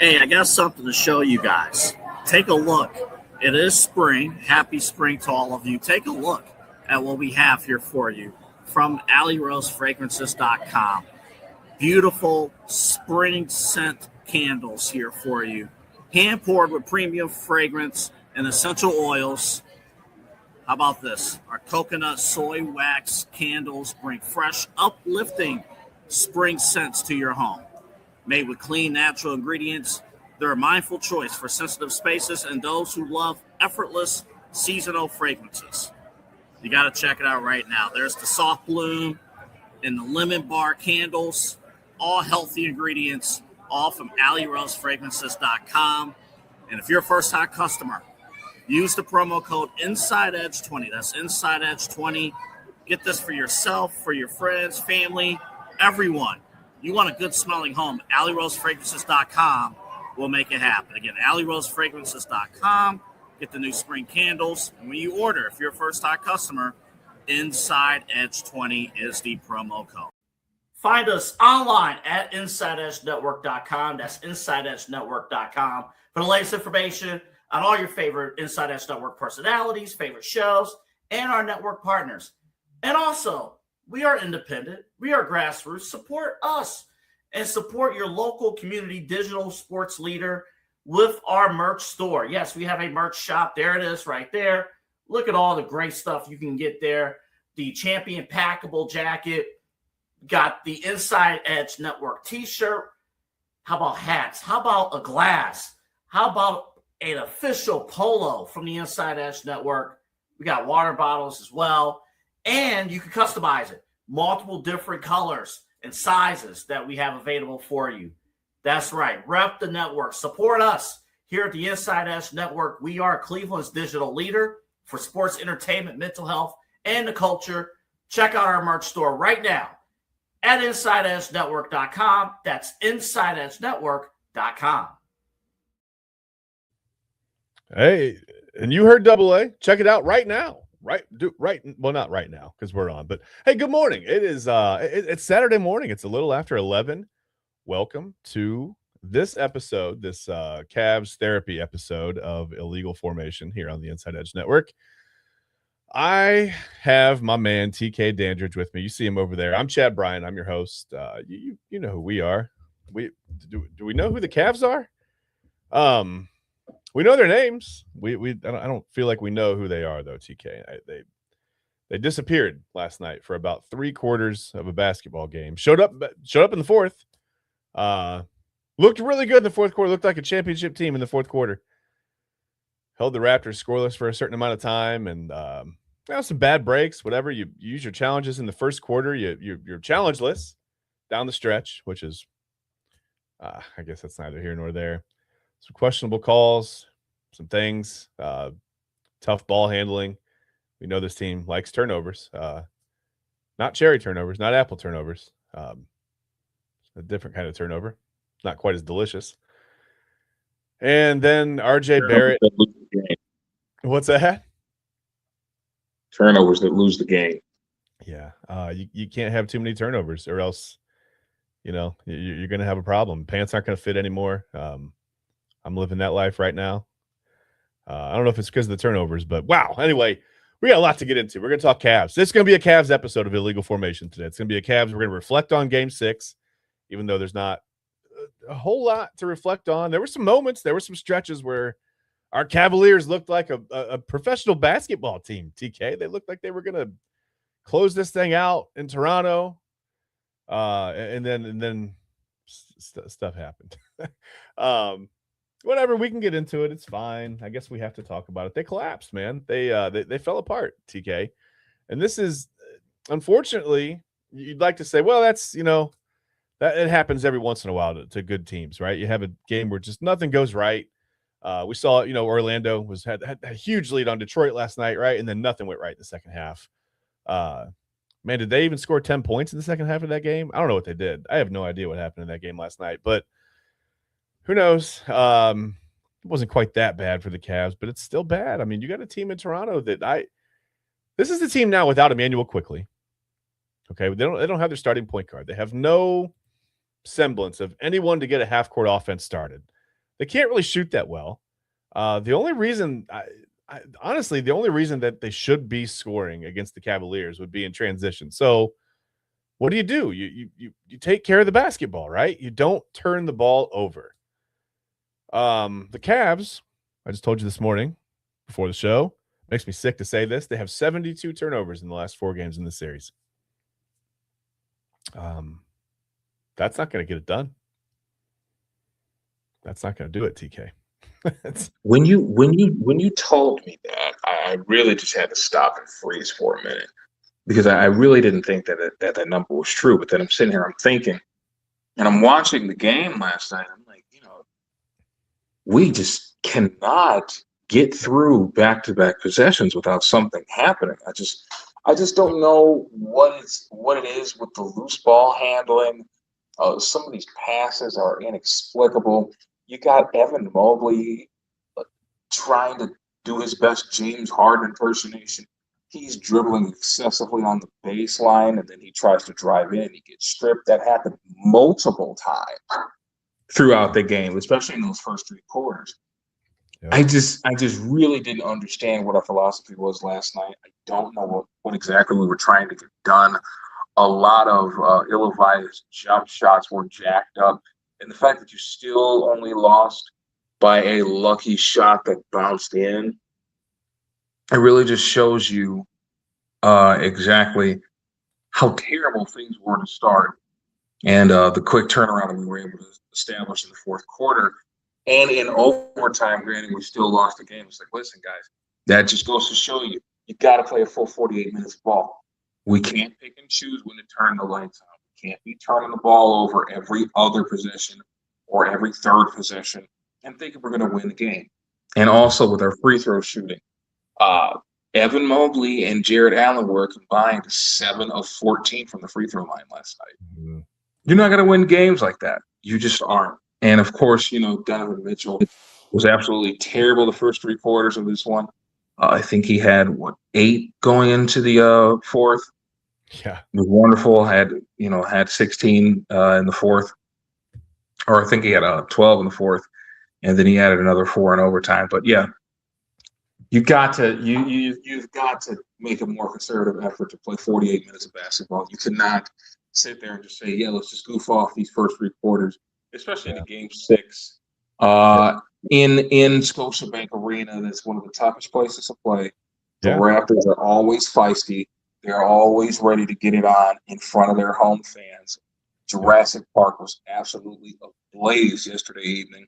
Hey, I got something to show you guys. Take a look. It is spring. Happy spring to all of you. Take a look at what we have here for you from AlleyRoseFragrances.com. Beautiful spring scent candles here for you. Hand poured with premium fragrance and essential oils. How about this? Our coconut soy wax candles bring fresh, uplifting spring scents to your home. Made with clean, natural ingredients, they're a mindful choice for sensitive spaces and those who love effortless seasonal fragrances. You got to check it out right now. There's the soft bloom and the lemon bar candles, all healthy ingredients, all from AlleyRoseFragrances.com. And if you're a first-time customer, use the promo code InsideEdge20. That's InsideEdge20. Get this for yourself, for your friends, family, everyone. You want a good smelling home, AlleyRoseFragrances.com will make it happen. Again, AlleyRoseFragrances.com. Get the new spring candles. And when you order, if you're a first-time customer, InsideEdge20 is the promo code. Find us online at InsideEdgeNetwork.com. That's InsideEdgeNetwork.com for the latest information on all your favorite Inside Edge Network personalities, favorite shows, and our network partners. And also, we are independent. We are grassroots. Support us and support your local community digital sports leader with our merch store. Yes, we have a merch shop. There it is right there. Look at all the great stuff you can get there. The Champion Packable jacket. Got the Inside Edge Network t-shirt. How about hats? How about a glass? How about an official polo from the Inside Edge Network? We got water bottles as well. And you can customize it. Multiple different colors and sizes that we have available for you. That's right. Rep the network. Support us here at the Inside Edge Network. We are Cleveland's digital leader for sports, entertainment, mental health, and the culture. Check out our merch store right now at InsideEdgeNetwork.com. That's InsideEdgeNetwork.com. Hey, and you heard Double A. Check it out right now. Well, not right now because we're on, but hey, good morning. It is it's Saturday morning. It's a little after 11. Welcome to this episode, this Cavs therapy episode of Illegal Formation here on the Inside Edge Network. I have my man TK Dandridge with me. You see him over there. I'm Chad Bryan. I'm your host. You know who we are. Do we know who the Cavs are? We know their names. I don't feel like we know who they are though. TK. They disappeared last night for about 3/4 of a basketball game. Showed up in the fourth. Looked really good in the fourth quarter. Looked like a championship team in the fourth quarter. Held the Raptors scoreless for a certain amount of time, and some bad breaks. Whatever you use your challenges in the first quarter, you're challengeless down the stretch, which is, I guess that's neither here nor there. Some questionable calls, some things, tough ball handling. We know this team likes turnovers, not cherry turnovers, not apple turnovers. A different kind of turnover, not quite as delicious. And then RJ Barrett. What's that? Turnovers that lose the game. Yeah, you can't have too many turnovers, or else, you're going to have a problem. Pants aren't going to fit anymore. I'm living that life right now. I don't know if it's because of the turnovers, but wow. Anyway, we got a lot to get into. We're going to talk Cavs. This is going to be a Cavs episode of Illegal Formation today. It's going to be a Cavs. We're going to reflect on Game 6, even though there's not a whole lot to reflect on. There were some moments, there were some stretches where our Cavaliers looked like a professional basketball team, TK. They looked like they were going to close this thing out in Toronto. And then stuff happened. Whatever, we can get into it. It's fine. I guess we have to talk about it. They collapsed, man. They fell apart, TK. And this is, unfortunately, you'd like to say, well, that's, that it happens every once in a while to good teams, right? You have a game where just nothing goes right. We saw, Orlando had a huge lead on Detroit last night, right? And then nothing went right in the second half. Man, did they even score 10 points in the second half of that game? I don't know what they did. I have no idea what happened in that game last night, but who knows? It wasn't quite that bad for the Cavs, but it's still bad. I mean, you got a team in Toronto this is the team now without Emmanuel Quickley. Okay, they don't have their starting point guard. They have no semblance of anyone to get a half-court offense started. They can't really shoot that well. The only reason, honestly, the only reason that they should be scoring against the Cavaliers would be in transition. So what do? You take care of the basketball, right? You don't turn the ball over. The Cavs, I just told you this morning before the show, makes me sick to say this. They have 72 turnovers in the last 4 games in the series. That's not going to get it done. That's not going to do it, TK. When you told me that, I really just had to stop and freeze for a minute, because I really didn't think that number was true. But then I'm sitting here, I'm thinking, and I'm watching the game last night. I'm like, we just cannot get through back-to-back possessions without something happening. I just don't know what it is with the loose ball handling. Some of these passes are inexplicable. You got Evan Mobley trying to do his best James Harden impersonation. He's dribbling excessively on the baseline, and then he tries to drive in. He gets stripped. That happened multiple times throughout the game, especially in those first 3 quarters. Yep. I just really didn't understand what our philosophy was last night. I don't know what exactly we were trying to get done. A lot of ill-advised jump shots were jacked up. And the fact that you still only lost by a lucky shot that bounced in, it really just shows you exactly how terrible things were to start, and the quick turnaround that we were able to establish in the fourth quarter. And in overtime, granted, we still lost the game. It's like, listen, guys, that just goes to show you got to play a full 48 minutes of ball. We can't pick and choose when to turn the lights on. We can't be turning the ball over every other possession or every third possession and think we're going to win the game. And also with our free throw shooting, Evan Mobley and Jared Allen were combined 7 of 14 from the free throw line last night. Mm-hmm. You're not going to win games like that. You just aren't. And, of course, Donovan Mitchell was absolutely terrible the first 3 quarters of this one. I think he had, 8 going into the fourth. Yeah. It was wonderful. Had 16 in the fourth. Or I think he had 12 in the fourth. And then he added another 4 in overtime. But, yeah, you've got to make a more conservative effort to play 48 minutes of basketball. You cannot sit there and just say, let's just goof off these first 3 quarters. Especially in the game 6, in Scotiabank Arena. That's one of the toughest places to play. The Raptors are always feisty. They're always ready to get it on in front of their home fans. Jurassic Park was absolutely ablaze yesterday evening.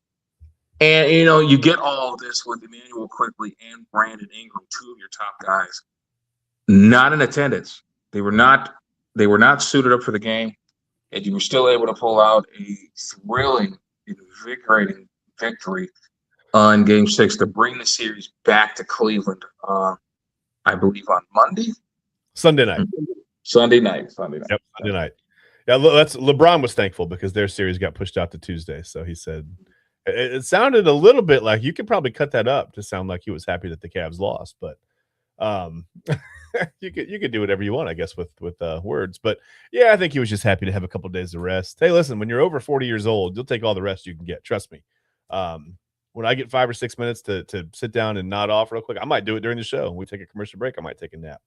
And, you get all of this with Emmanuel Quickley and Brandon Ingram, 2 of your top guys, not in attendance. They were not suited up for the game. And you were still able to pull out a thrilling, invigorating victory in Game 6 to bring the series back to Cleveland, I believe on Sunday night. Sunday night. Yep, Sunday night. Yeah, LeBron was thankful because their series got pushed out to Tuesday. So he said it sounded a little bit like you could probably cut that up to sound like he was happy that the Cavs lost, but you could do whatever you want, I guess, with words. But yeah, I think he was just happy to have a couple of days of rest. Hey, listen, when you're over 40 years old, you'll take all the rest you can get. Trust me. When I get 5 or 6 minutes to sit down and nod off real quick, I might do it during the show. When we take a commercial break, I might take a nap.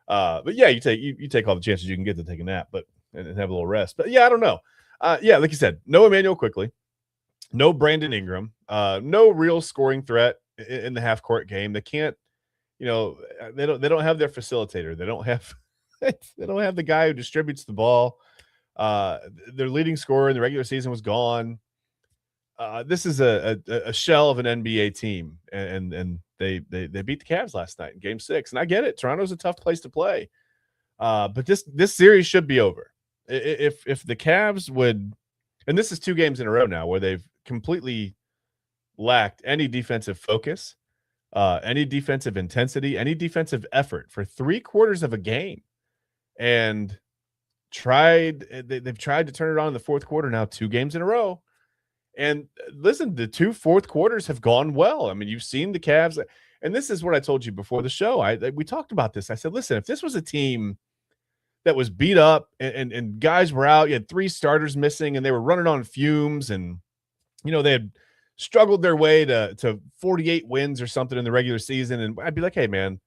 But yeah, you take all the chances you can get to take a nap, and have a little rest. But yeah, I don't know. Yeah, like you said, no Emmanuel Quickley, no Brandon Ingram, no real scoring threat in the half court game. They can't. They don't have their facilitator. They don't have the guy who distributes the ball. Their leading scorer in the regular season was gone. This is a shell of an NBA team, and they beat the Cavs last night in Game 6. And I get it. Toronto's a tough place to play. But this series should be over. If the Cavs would, and this is 2 games in a row now where they've completely lacked any defensive focus. Any defensive intensity, any defensive effort for 3 quarters of a game, and they've tried to turn it on in the fourth quarter now 2 games in a row. And listen, the 2 fourth quarters have gone well. I mean, you've seen the Cavs, and this is what I told you before the show. We talked about this. I said, listen, if this was a team that was beat up and guys were out, you had 3 starters missing, and they were running on fumes, and they had struggled their way to 48 wins or something in the regular season, and I'd be like, hey man,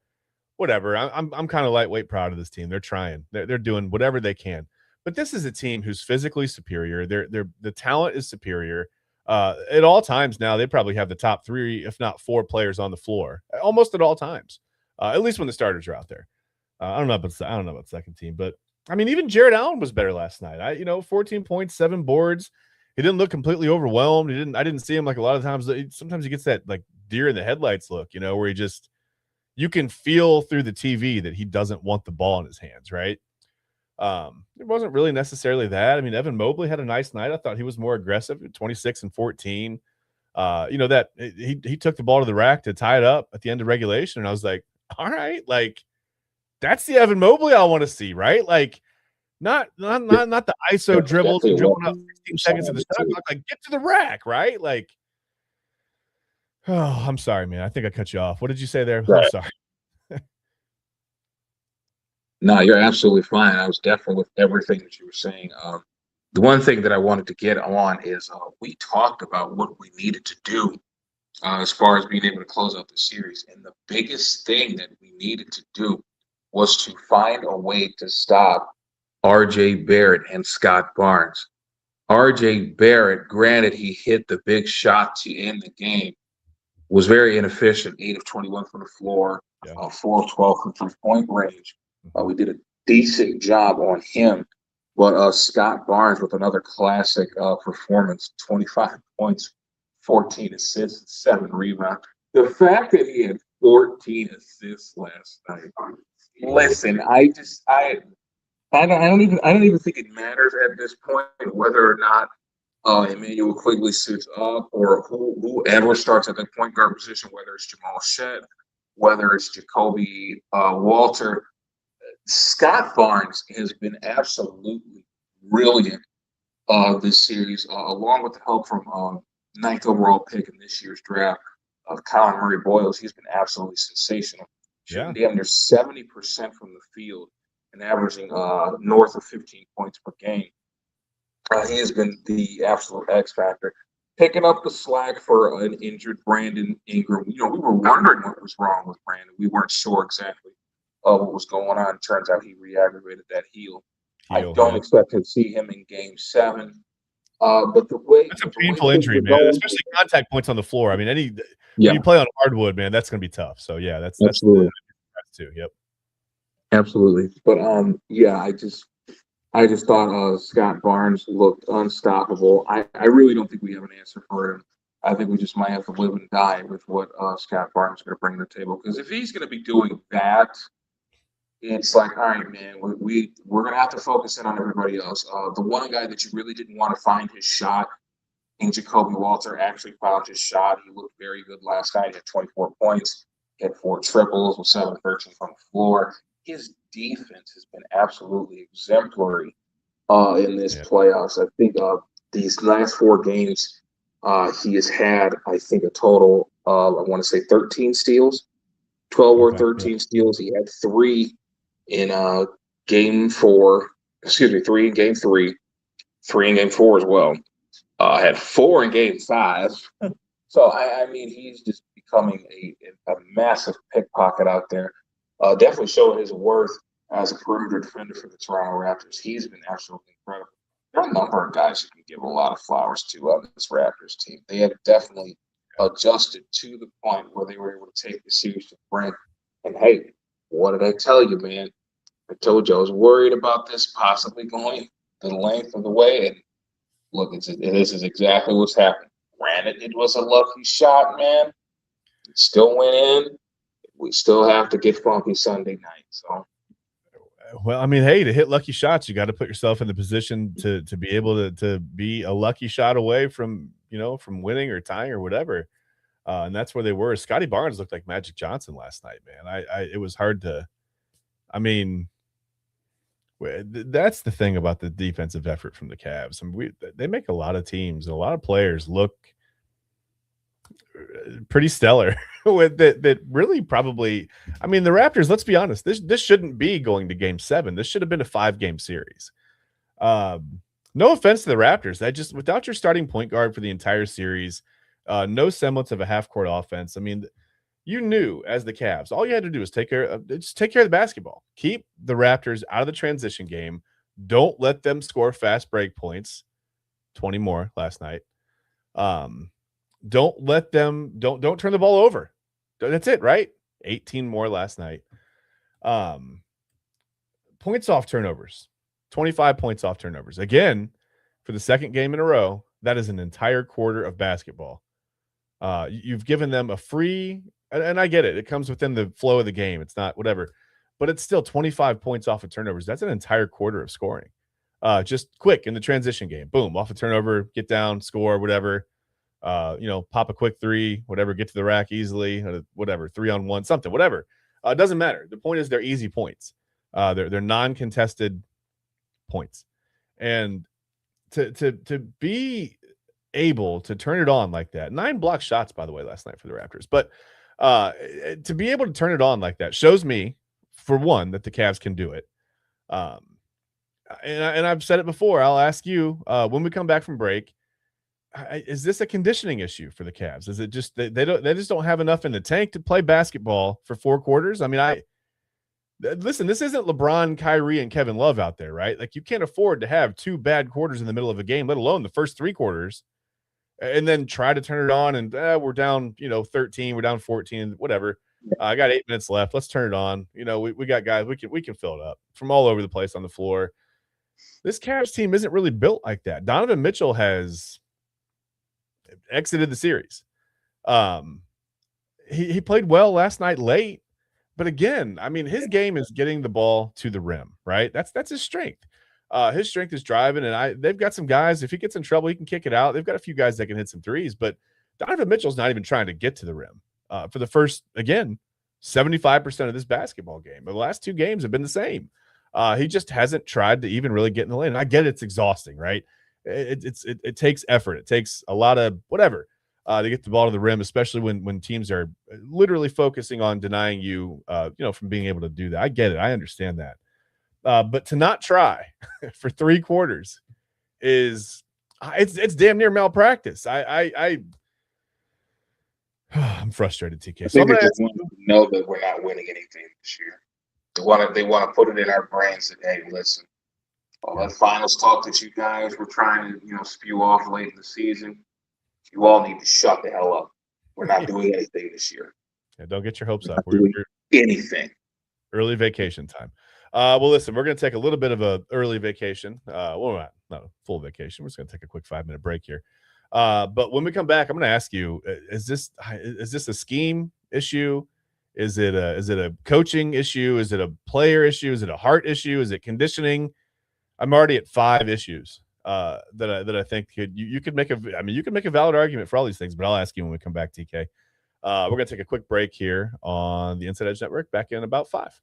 whatever. I'm kind of lightweight proud of this team. They're trying. They're doing whatever they can. But this is a team who's physically superior. The talent is superior. At all times now, they probably have the top 3, if not 4 players on the floor, almost at all times. At least when the starters are out there. I don't know about second team, but I mean, even Jared Allen was better last night. 14 points, 7 boards. He didn't look completely overwhelmed. I didn't see him like a lot of times. Sometimes he gets that like deer in the headlights look, where you can feel through the TV that he doesn't want the ball in his hands, right? It wasn't really necessarily that. I mean, Evan Mobley had a nice night. I thought he was more aggressive, 26 and 14. That he took the ball to the rack to tie it up at the end of regulation, and I was like, all right, like that's the Evan Mobley I want to see, right? Like not the ISO dribbles and dribbling up 16 seconds of the shot clock. Like get to the rack, right? Like, oh, I'm sorry, man. I think I cut you off. What did you say there? Right. I'm sorry. No, you're absolutely fine. I was definitely with everything that you were saying. The one thing that I wanted to get on is we talked about what we needed to do as far as being able to close out the series. And the biggest thing that we needed to do was to find a way to stop R.J. Barrett and Scott Barnes. R.J. Barrett, granted, he hit the big shot to end the game, was very inefficient, 8 of 21 from the floor, 4 of 12 from three-point range. We did a decent job on him. But Scott Barnes with another classic performance, 25 points, 14 assists, 7 rebounds. The fact that he had 14 assists last night. Listen, I don't even think it matters at this point whether or not Emmanuel Quigley suits up or whoever starts at the point guard position, whether it's Jamal Shed, whether it's Jacoby Walter. Scott Barnes has been absolutely brilliant this series, along with the help from 9th overall pick in this year's draft of Colin Murray Boyles. He's been absolutely sensational. Shooting damn near 70% from the field and averaging north of 15 points per game. He has been the absolute X factor. Picking up the slack for an injured Brandon Ingram. We were wondering what was wrong with Brandon. We weren't sure exactly what was going on. Turns out he re-aggravated that heel. I don't expect to see him in Game 7. But the way that's a painful injury, man. Especially contact points on the floor. I mean, when you play on hardwood, man, that's going to be tough. So yeah, that's absolutely too. Yep, absolutely. But I just thought Scott Barnes looked unstoppable. I really don't think we have an answer for him. I think we just might have to live and die with what Scott Barnes is going to bring to the table. Because if he's going to be doing that, it's like, all right, man, we're going to have to focus in on everybody else. The one guy that you really didn't want to find his shot in Jacoby Walter actually found his shot. He looked very good last night. He had 24 points. He had 4 triples with 7 of 13 from the floor. His defense has been absolutely exemplary in this playoffs. I think these last 4 games, he has had, I think, a total of, I want to say 13 steals, 12 or 13 steals. He had 3 in Game 4, 3 in Game 3, 3 in Game 4 as well. Had 4 in Game 5. So, I mean, he's just becoming a massive pickpocket out there. Definitely showing his worth as a perimeter defender for the Toronto Raptors. He's been absolutely incredible. There are a number of guys who can give a lot of flowers to this Raptors team. They have definitely adjusted to the point where they were able to take the series to the brink. And, hey, what did I tell you, man? I told you I was worried about this possibly going the length of the way. And, look, this is exactly what's happened. Granted, it was a lucky shot, man. It still went in. We still have to get funky Sunday night. So, well, I mean, hey, to hit lucky shots, you got to put yourself in the position to be able to be a lucky shot away from winning or tying or whatever. And that's where they were. Scotty Barnes looked like Magic Johnson last night, man. It was hard to. I mean, that's the thing about the defensive effort from the Cavs. I mean, they make a lot of teams and a lot of players look pretty stellar with that really probably. I mean, the Raptors, let's be honest, this shouldn't be going to Game 7. This should have been a 5-game series. No offense to the Raptors. Without your starting point guard for the entire series, No semblance of a half-court offense. I mean, you knew as the Cavs, all you had to do was take care of the basketball. Keep the Raptors out of the transition game. Don't let them score fast break points. 20 more last night. Don't let them don't turn the ball over. That's it, right? 18 more last night. Points off turnovers. 25 points off turnovers. Again, for the second game in a row, that is an entire quarter of basketball. You've given them a free, and I get it. It comes within the flow of the game. It's not whatever, but it's still 25 points off of turnovers. That's an entire quarter of scoring. Just quick in the transition game. Boom, off a turnover, get down, score, whatever. Pop a quick three, whatever, get to the rack easily, whatever, 3-on-1, something, whatever. It doesn't matter. The point is they're easy points. They're non-contested points. And to be able to turn it on like that, 9 block shots, by the way, last night for the Raptors, but to be able to turn it on like that shows me, for one, that the Cavs can do it. And I've said it before. I'll ask you when we come back from break, is this a conditioning issue for the Cavs? Is it just they just don't have enough in the tank to play basketball for 4 quarters? I mean, listen, this isn't LeBron, Kyrie, and Kevin Love out there, right? Like, you can't afford to have 2 bad quarters in the middle of a game, let alone the first 3 quarters, and then try to turn it on and we're down, 13, we're down 14, whatever. I got 8 minutes left. Let's turn it on. We got guys, we can fill it up from all over the place on the floor. This Cavs team isn't really built like that. Donovan Mitchell has exited the series. He played well last night late, but again, I mean, his game is getting the ball to the rim, right? That's his strength. His strength is driving, and they've got some guys. If he gets in trouble, he can kick it out. They've got a few guys that can hit some threes, but Donovan Mitchell's not even trying to get to the rim for the first, again, 75% of this basketball game. The last 2 games have been the same. He just hasn't tried to even really get in the lane. I get it's exhausting, right? It takes effort. It takes a lot of whatever to get the ball to the rim, especially when teams are literally focusing on denying you, from being able to do that. I get it. I understand that. But to not try for 3 quarters it's damn near malpractice. I'm frustrated, TK. I think they just want to know that we're not winning anything this year. They want to put it in our brains that, hey, listen, all that finals talk that you guys were trying to, spew off late in the season, you all need to shut the hell up. We're not doing anything this year. Yeah, don't get your hopes up. We're anything. Early vacation time. Well, listen, we're going to take a little bit of a early vacation. Well, not a full vacation. We're just going to take a quick 5-minute break here. But when we come back, I'm going to ask you: is this a scheme issue? Is it a coaching issue? Is it a player issue? Is it a heart issue? Is it conditioning? I'm already at 5 issues that I think you could make a valid argument for all these things. But I'll ask you when we come back, TK. We're going to take a quick break here on the Inside Edge Network. Back in about 5.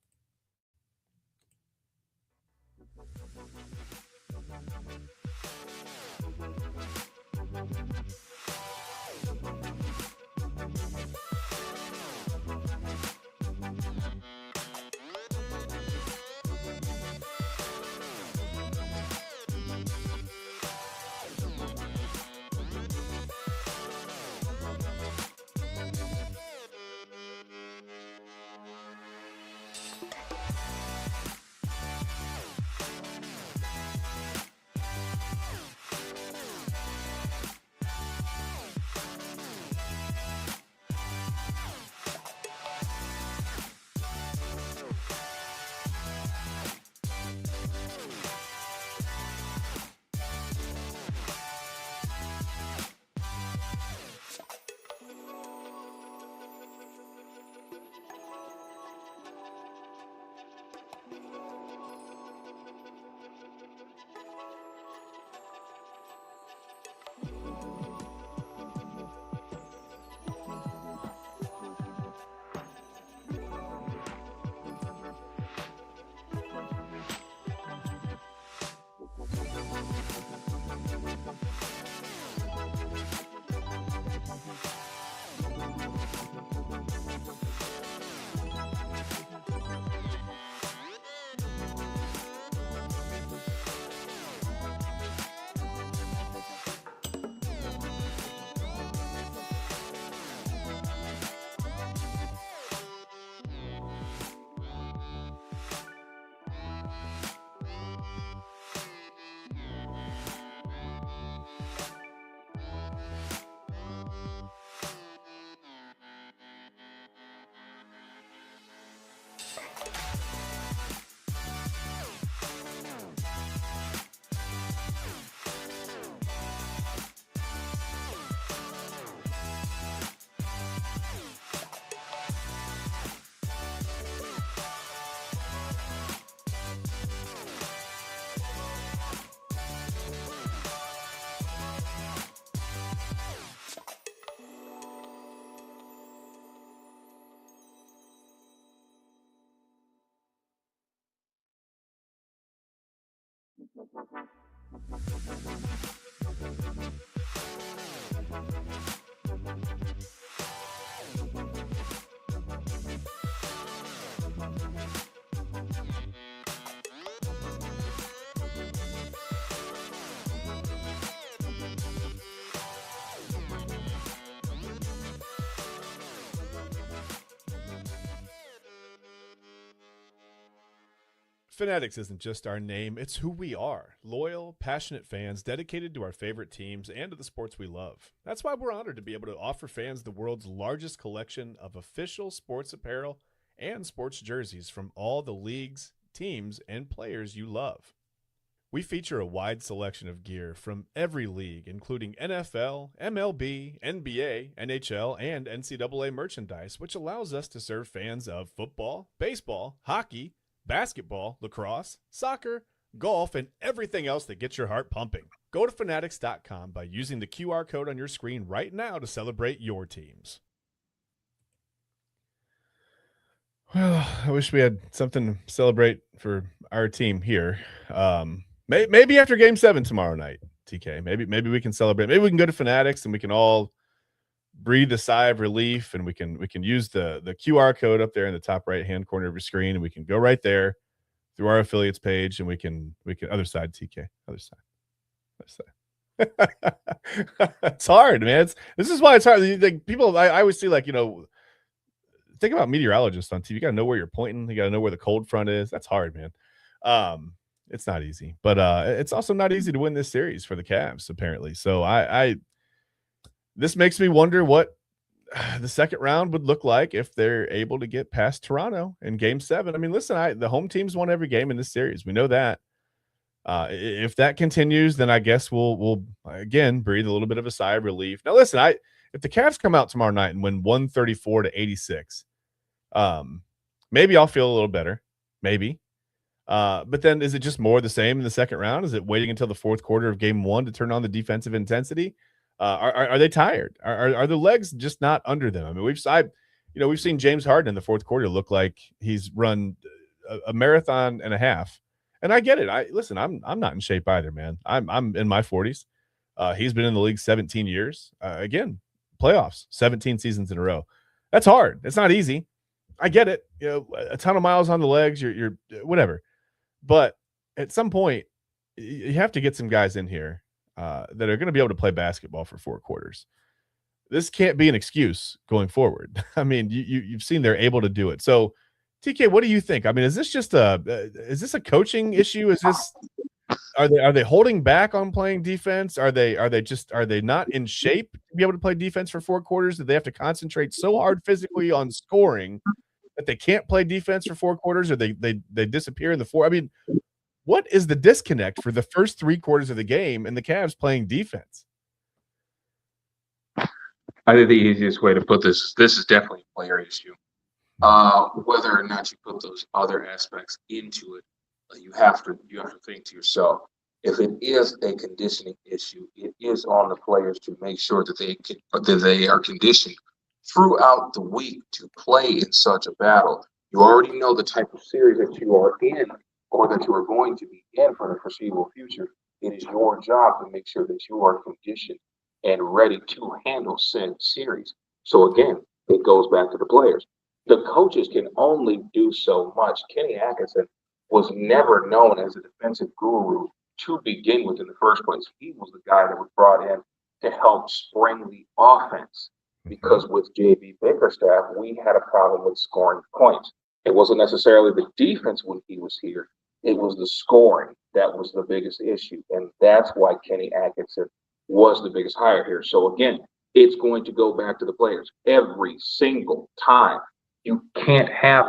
Fanatics isn't just our name, it's who we are. Loyal, passionate fans dedicated to our favorite teams and to the sports we love. That's why we're honored to be able to offer fans the world's largest collection of official sports apparel and sports jerseys from all the leagues, teams, and players you love. We feature a wide selection of gear from every league, including NFL, MLB, NBA, NHL, and NCAA merchandise, which allows us to serve fans of football, baseball, hockey, basketball, lacrosse, soccer, golf, and everything else that gets your heart pumping. Go to fanatics.com by using the QR code on your screen right now to celebrate your teams. Well, I wish we had something to celebrate for our team here. Maybe after Game 7 tomorrow night, TK. Maybe we can celebrate. Maybe we can go to Fanatics and we can all breathe a sigh of relief, and we can use the QR code up there in the top right hand corner of your screen, and we can go right there through our affiliates page, and we can other side, TK, other side. It's hard, man. This is why it's hard. Like people, I always see, like, think about meteorologists on TV. You got to know where you're pointing. You got to know where the cold front is. That's hard, man. It's not easy, but it's also not easy to win this series for the Cavs, apparently. So this makes me wonder what the second round would look like if they're able to get past Toronto in Game 7. I mean, listen, the home team's won every game in this series. We know that. If that continues, then I guess we'll again breathe a little bit of a sigh of relief. Now, listen, if the Cavs come out tomorrow night and win 134-86, maybe I'll feel a little better, maybe. But then is it just more of the same in the second round? Is it waiting until the fourth quarter of Game 1 to turn on the defensive intensity? Are they tired? Are the legs just not under them? I mean, we've seen James Harden in the fourth quarter look like he's run a marathon and a half. And I get it. I'm not in shape either, man. I'm in my 40s. He's been in the league 17 years. Again, playoffs, 17 seasons in a row. That's hard. It's not easy. I get it. A ton of miles on the legs. You're whatever. But at some point, you have to get some guys in here that are going to be able to play basketball for 4 quarters. This can't be an excuse going forward. I mean, you've seen they're able to do it. So, TK, what do you think? I mean, is this a coaching issue? Are they holding back on playing defense? Are they not in shape to be able to play defense for 4 quarters? Do they have to concentrate so hard physically on scoring that they can't play defense for 4 quarters, or they disappear in the 4? I mean, what is the disconnect for the first 3 quarters of the game and the Cavs playing defense? I think the easiest way to put this is definitely a player issue. Whether or not you put those other aspects into it, you have to think to yourself, if it is a conditioning issue, it is on the players to make sure that they are conditioned throughout the week to play in such a battle. You already know the type of series that you are in, or that you are going to be in for the foreseeable future. It is your job to make sure that you are conditioned and ready to handle said series. So again, it goes back to the players. The coaches can only do so much. Kenny Atkinson was never known as a defensive guru to begin with in the first place. He was the guy that was brought in to help spring the offense, because with J.B. Bickerstaff, we had a problem with scoring points. It wasn't necessarily the defense when he was here. It was the scoring that was the biggest issue, and that's why Kenny Atkinson was the biggest hire here. So again, it's going to go back to the players every single time. You can't have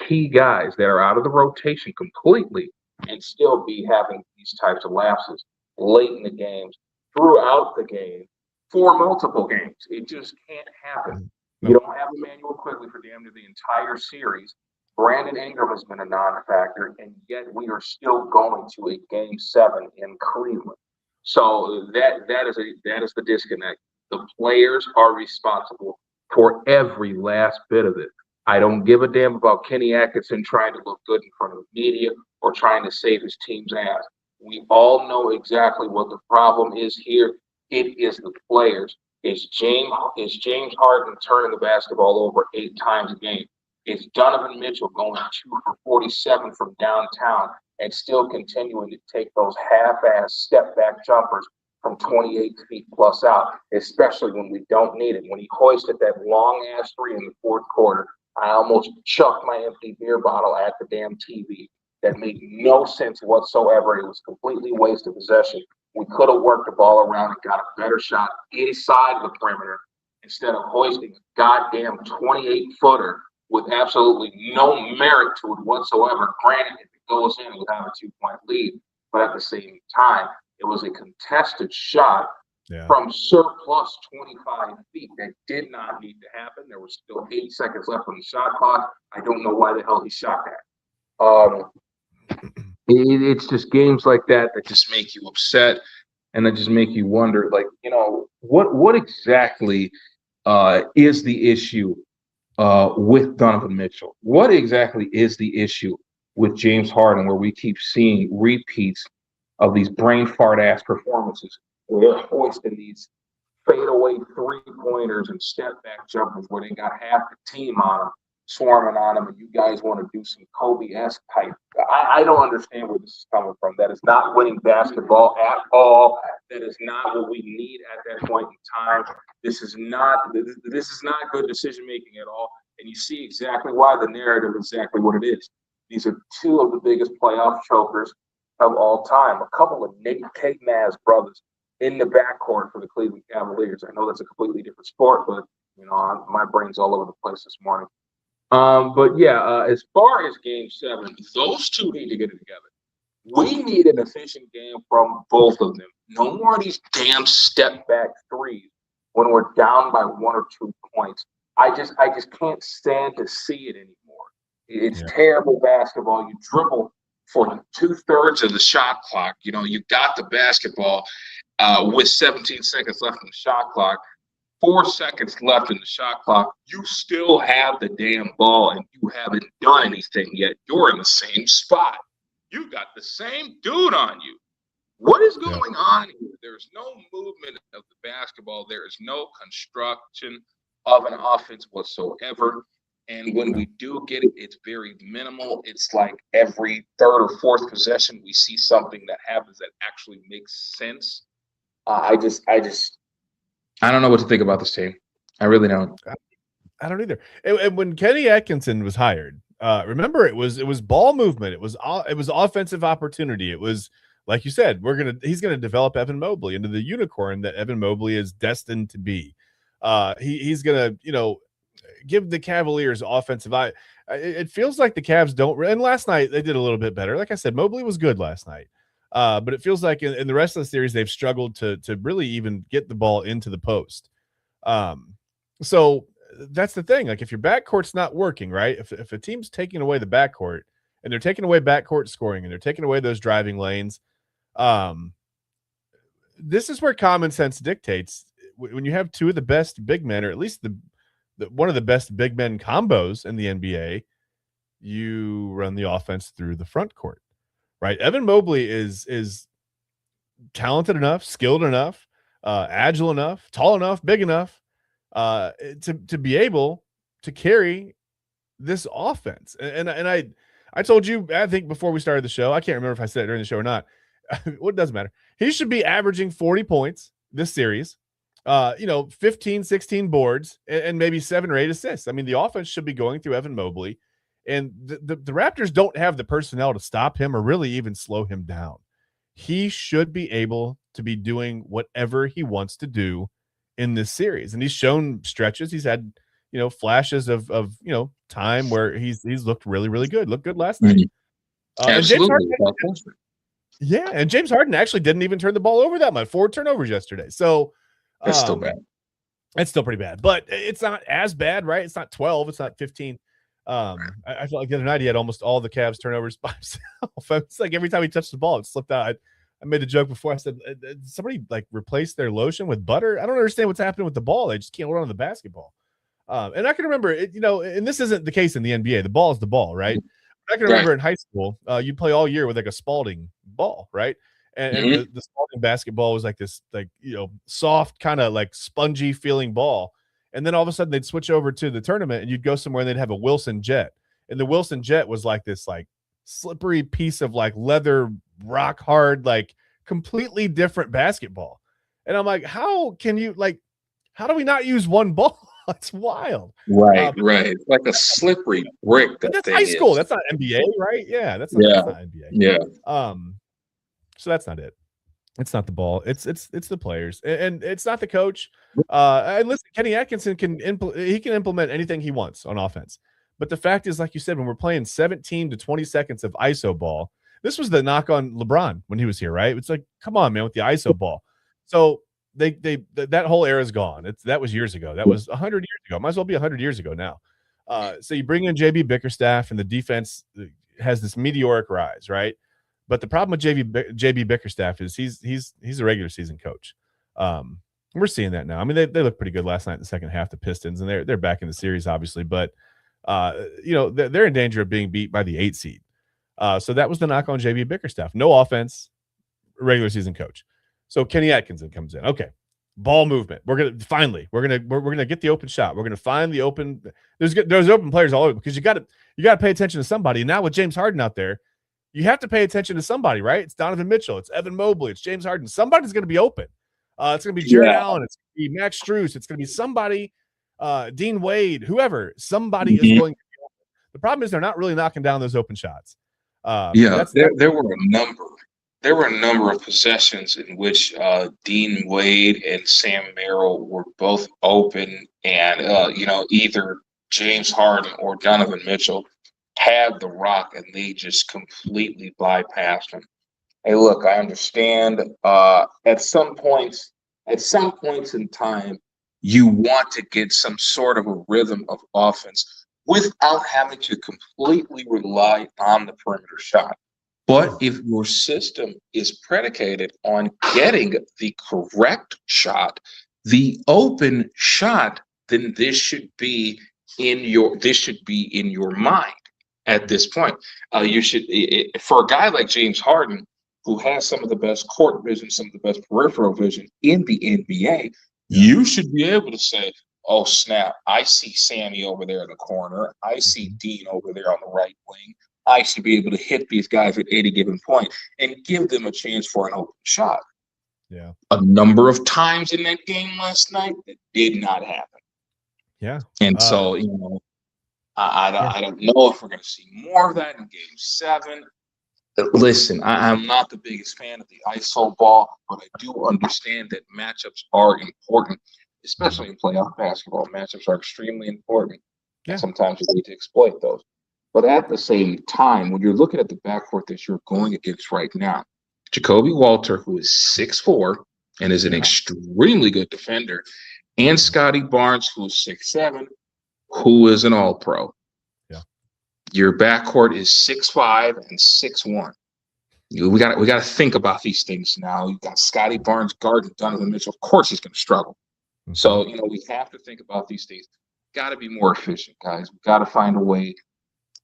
key guys that are out of the rotation completely and still be having these types of lapses late in the games, throughout the game, for multiple games. It just can't happen. You don't have Emmanuel Quigley for damn near the entire series. Brandon Ingram has been a non-factor, and yet we are still going to a Game 7 in Cleveland. So that is the disconnect. The players are responsible for every last bit of it. I don't give a damn about Kenny Atkinson trying to look good in front of the media or trying to save his team's ass. We all know exactly what the problem is here. It is the players. Is James Harden turning the basketball over 8 times a game? Is Donovan Mitchell going 2 for 47 from downtown and still continuing to take those half-ass step-back jumpers from 28 feet plus out, especially when we don't need it? When he hoisted that long-ass 3 in the fourth quarter, I almost chucked my empty beer bottle at the damn TV. that made no sense whatsoever. It was completely wasted possession. We could have worked the ball around and got a better shot inside the perimeter instead of hoisting a goddamn 28-footer with absolutely no merit to it whatsoever. Granted, if it goes in, we'll have a 2-point lead. But at the same time, it was a contested shot from surplus 25 feet that did not need to happen. There was still 8 seconds left on the shot clock. I don't know why the hell he shot that. It's just games like that just make you upset, and that just make you wonder, like, what exactly is the issue with Donovan Mitchell? What exactly is the issue with James Harden, where we keep seeing repeats of these brain fart ass performances where they're hoisting these fadeaway 3-pointers and step back jumpers where they got half the team on them, swarming on them, and you guys want to do some Kobe-esque type. I don't understand where this is coming from. That is not winning basketball at all. That is not what we need at that point in time. This is not good decision making at all. And you see exactly why. The narrative is exactly what it is. These are 2 of the biggest playoff chokers of all time. A couple of Nate K. Maz brothers in the backcourt for the Cleveland Cavaliers. I know that's a completely different sport, but my brain's all over the place this morning. But yeah, as far as Game 7, those 2 need to get it together. We need an efficient game from both of them. No more of these damn step back threes when we're down by 1 or 2 points. I just can't stand to see it anymore. It's terrible basketball. You dribble for 2/3 of the shot clock. You got the basketball with 17 seconds left in the shot clock. 4 seconds left in the shot clock. You still have the damn ball, and you haven't done anything yet. You're in the same spot. You got the same dude on you. What is going on here? There's no movement of the basketball. There is no construction of an offense whatsoever. And when we do get it, it's very minimal. It's like every 3rd or 4th possession, we see something that happens that actually makes sense. I don't know what to think about this team. I really don't. I don't either. And when Kenny Atkinson was hired, remember it was ball movement. It was offensive opportunity. It was, like you said, he's gonna develop Evan Mobley into the unicorn that Evan Mobley is destined to be. He's gonna give the Cavaliers offensive eye. It feels like the Cavs don't. And last night they did a little bit better. Like I said, Mobley was good last night. But it feels like in the rest of the series they've struggled to really even get the ball into the post. So that's the thing. Like if your backcourt's not working, right? If a team's taking away the backcourt and they're taking away backcourt scoring and they're taking away those driving lanes, this is where common sense dictates. When you have 2 of the best big men, or at least the one of the best big men combos in the NBA, you run the offense through the front court, right? Evan Mobley is talented enough, skilled enough, agile enough, tall enough, big enough to be able to carry this offense. And I told you, I think before we started the show, I can't remember if I said it during the show or not. What doesn't matter. He should be averaging 40 points this series. 15, 16 boards and maybe 7 or 8 assists. I mean, the offense should be going through Evan Mobley, and the Raptors don't have the personnel to stop him or really even slow him down. He should be able to be doing whatever he wants to do in this series. And he's shown stretches. He's had, flashes of time where he's looked really, really good. Looked good last night. Absolutely. And James Harden actually didn't even turn the ball over that much. 4 turnovers yesterday. So that's still bad. It's still pretty bad, but it's not as bad, right? It's not 12. It's not 15. I felt like the other night he had almost all the Cavs turnovers by himself. It's like every time he touched the ball, it slipped out. I made a joke before. I said, somebody like replaced their lotion with butter. I don't understand what's happening with the ball. They just can't hold on to the basketball. And I can remember, and this isn't the case in the NBA. The ball is the ball, right? I can remember in high school, you'd play all year with like a Spalding ball, right? And the Spalding basketball was like this, soft, kind of like spongy feeling ball. And then all of a sudden they'd switch over to the tournament and you'd go somewhere and they'd have a Wilson Jet. And the Wilson Jet was like this, like slippery piece of like leather, rock hard, like completely different basketball. And I'm like, how do we not use one ball? It's wild. Right. It's like a slippery brick. That That's thing high school. is. That's not NBA, right? Yeah, that's not NBA. Yeah. So that's not it. It's not the ball. It's the players, and it's not the coach. And listen, Kenny Atkinson can implement anything he wants on offense. But the fact is, like you said, when we're playing 17 to 20 seconds of ISO ball, this was the knock on LeBron when he was here, right? It's like, come on, man, with the ISO ball. So that whole era is gone. That was years ago. That was 100 years ago. Might as well be 100 years ago now. So you bring in JB Bickerstaff, and the defense has this meteoric rise, right? But the problem with JB Bickerstaff is he's a regular season coach. We're seeing that now. I mean, they looked pretty good last night in the second half, the Pistons, and they're back in the series, obviously. But they're in danger of being beat by the 8 seed. So that was the knock on JB Bickerstaff. No offense, regular season coach. So Kenny Atkinson comes in. Okay, ball movement. We're gonna get the open shot. We're gonna find the open. There's open players all over because you got to pay attention to somebody. And now with James Harden out there, you have to pay attention to somebody, right? It's Donovan Mitchell, it's Evan Mobley, it's James Harden. Somebody's going to be open. It's going to be Jared Allen, it's going to be Max Strus, it's going to be somebody, Dean Wade, whoever. Somebody is going to be open. The problem is they're not really knocking down those open shots. There were a number of possessions in which Dean Wade and Sam Merrill were both open, and either James Harden or Donovan Mitchell had the rock, and they just completely bypassed him. Hey, look, I understand. At some points in time, you want to get some sort of a rhythm of offense without having to completely rely on the perimeter shot. But if your system is predicated on getting the correct shot, the open shot, then this should be in your mind. At this point, you should, for a guy like James Harden, who has some of the best court vision, some of the best peripheral vision in the NBA, you should be able to say, "Oh snap! I see Sammy over there in the corner. I see Dean over there on the right wing. I should be able to hit these guys at any given point and give them a chance for an open shot." Yeah, a number of times in that game last night, that did not happen. Yeah, and so I don't know if we're going to see more of that in Game 7. Listen, I'm not the biggest fan of the ISO ball, but I do understand that matchups are important, especially in playoff basketball. Matchups are extremely important, and sometimes you need to exploit those. But at the same time, when you're looking at the backcourt that you're going against right now, Jacoby Walter, who is 6'4" and is an extremely good defender, and Scotty Barnes, who is 6'7", who is an all-pro. Yeah. Your backcourt is 6'5" and 6'1". We got to think about these things now. You got Scotty Barnes guarding Donovan Mitchell. Of course he's going to struggle. Mm-hmm. So, we have to think about these things. Got to be more efficient, guys. We got to find a way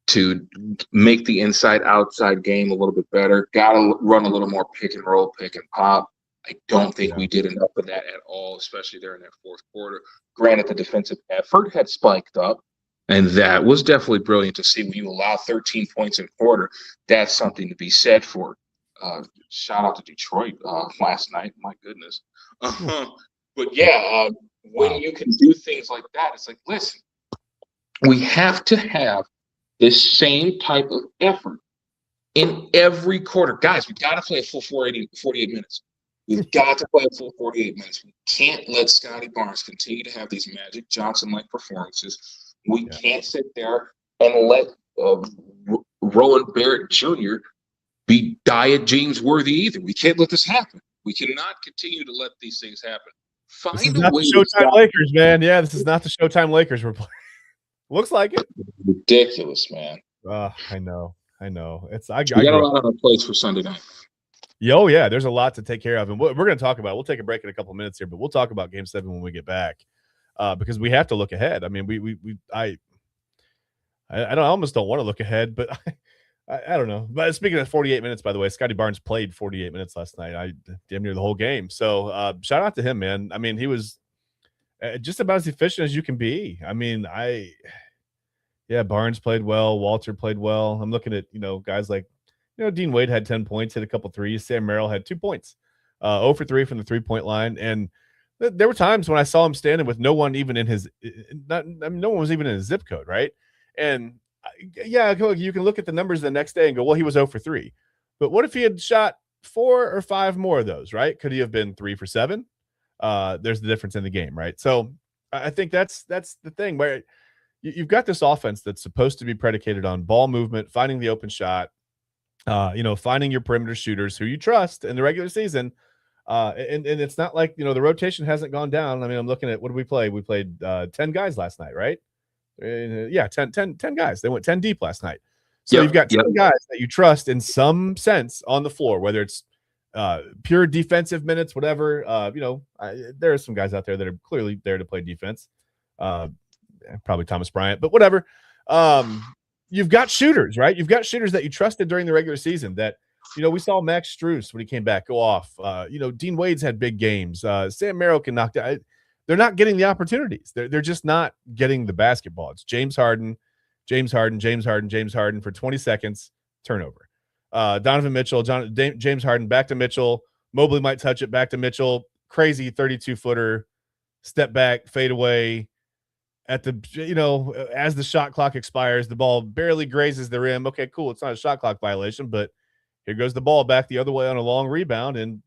to make the inside-outside game a little bit better. Got to run a little more pick and roll, pick and pop. I don't think we did enough of that at all, especially there in that fourth quarter. Granted, the defensive effort had spiked up, and that was definitely brilliant to see. When you allow 13 points in a quarter, that's something to be said for. Shout out to Detroit last night. My goodness. But when you can do things like that, it's like, listen, we have to have this same type of effort in every quarter. Guys, we got to play a full 48 minutes. We've got to play a full 48 minutes. We can't let Scotty Barnes continue to have these Magic Johnson-like performances. We can't sit there and let Rowan Barrett Jr. be Diet James worthy either. We can't let this happen. We cannot continue to let these things happen. This is not the Showtime Lakers, man. Yeah, this is not the Showtime Lakers we're playing. Looks like it. Ridiculous, man. I know. We got a lot on our plates for Sunday night. Oh, yeah, there's a lot to take care of. And we're going to talk about, we'll take a break in a couple minutes here, but we'll talk about Game 7 when we get back because we have to look ahead. I mean, I almost don't want to look ahead, but I don't know. But speaking of 48 minutes, by the way, Scotty Barnes played 48 minutes last night. Damn near the whole game. So shout out to him, man. I mean, he was just about as efficient as you can be. I mean, Barnes played well. Walter played well. I'm looking at, guys like, Dean Wade had 10 points, hit a couple threes. Sam Merrill had 2 points, 0 for 3 from the 3-point line. And There were times when I saw him standing with no one even in his no one was even in his zip code, right? And yeah, you can look at the numbers the next day and go, well, he was 0 for 3. But what if he had shot 4 or 5 more of those, right? Could he have been 3 for 7? There's the difference in the game, right? So I think that's the thing where you've got this offense that's supposed to be predicated on ball movement, finding the open shot, finding your perimeter shooters who you trust in the regular season. And it's not like, the rotation hasn't gone down. I mean, I'm looking at what did we play? We played 10 guys last night, right? 10 guys. They went 10 deep last night. So you've got 10 guys that you trust in some sense on the floor, whether it's pure defensive minutes, whatever. There are some guys out there that are clearly there to play defense. Probably Thomas Bryant, but whatever. You've got shooters, right? You've got shooters that you trusted during the regular season that, we saw Max Strus when he came back go off. Dean Wade's had big games. Sam Merrill can knock down. They're not getting the opportunities. They're just not getting the basketball. It's James Harden for 20 seconds, turnover. Donovan Mitchell, James Harden, back to Mitchell. Mobley might touch it, back to Mitchell. Crazy 32-footer, step back, fade away. At the, as the shot clock expires, the ball barely grazes the rim. Okay, cool. It's not a shot clock violation, but here goes the ball back the other way on a long rebound, and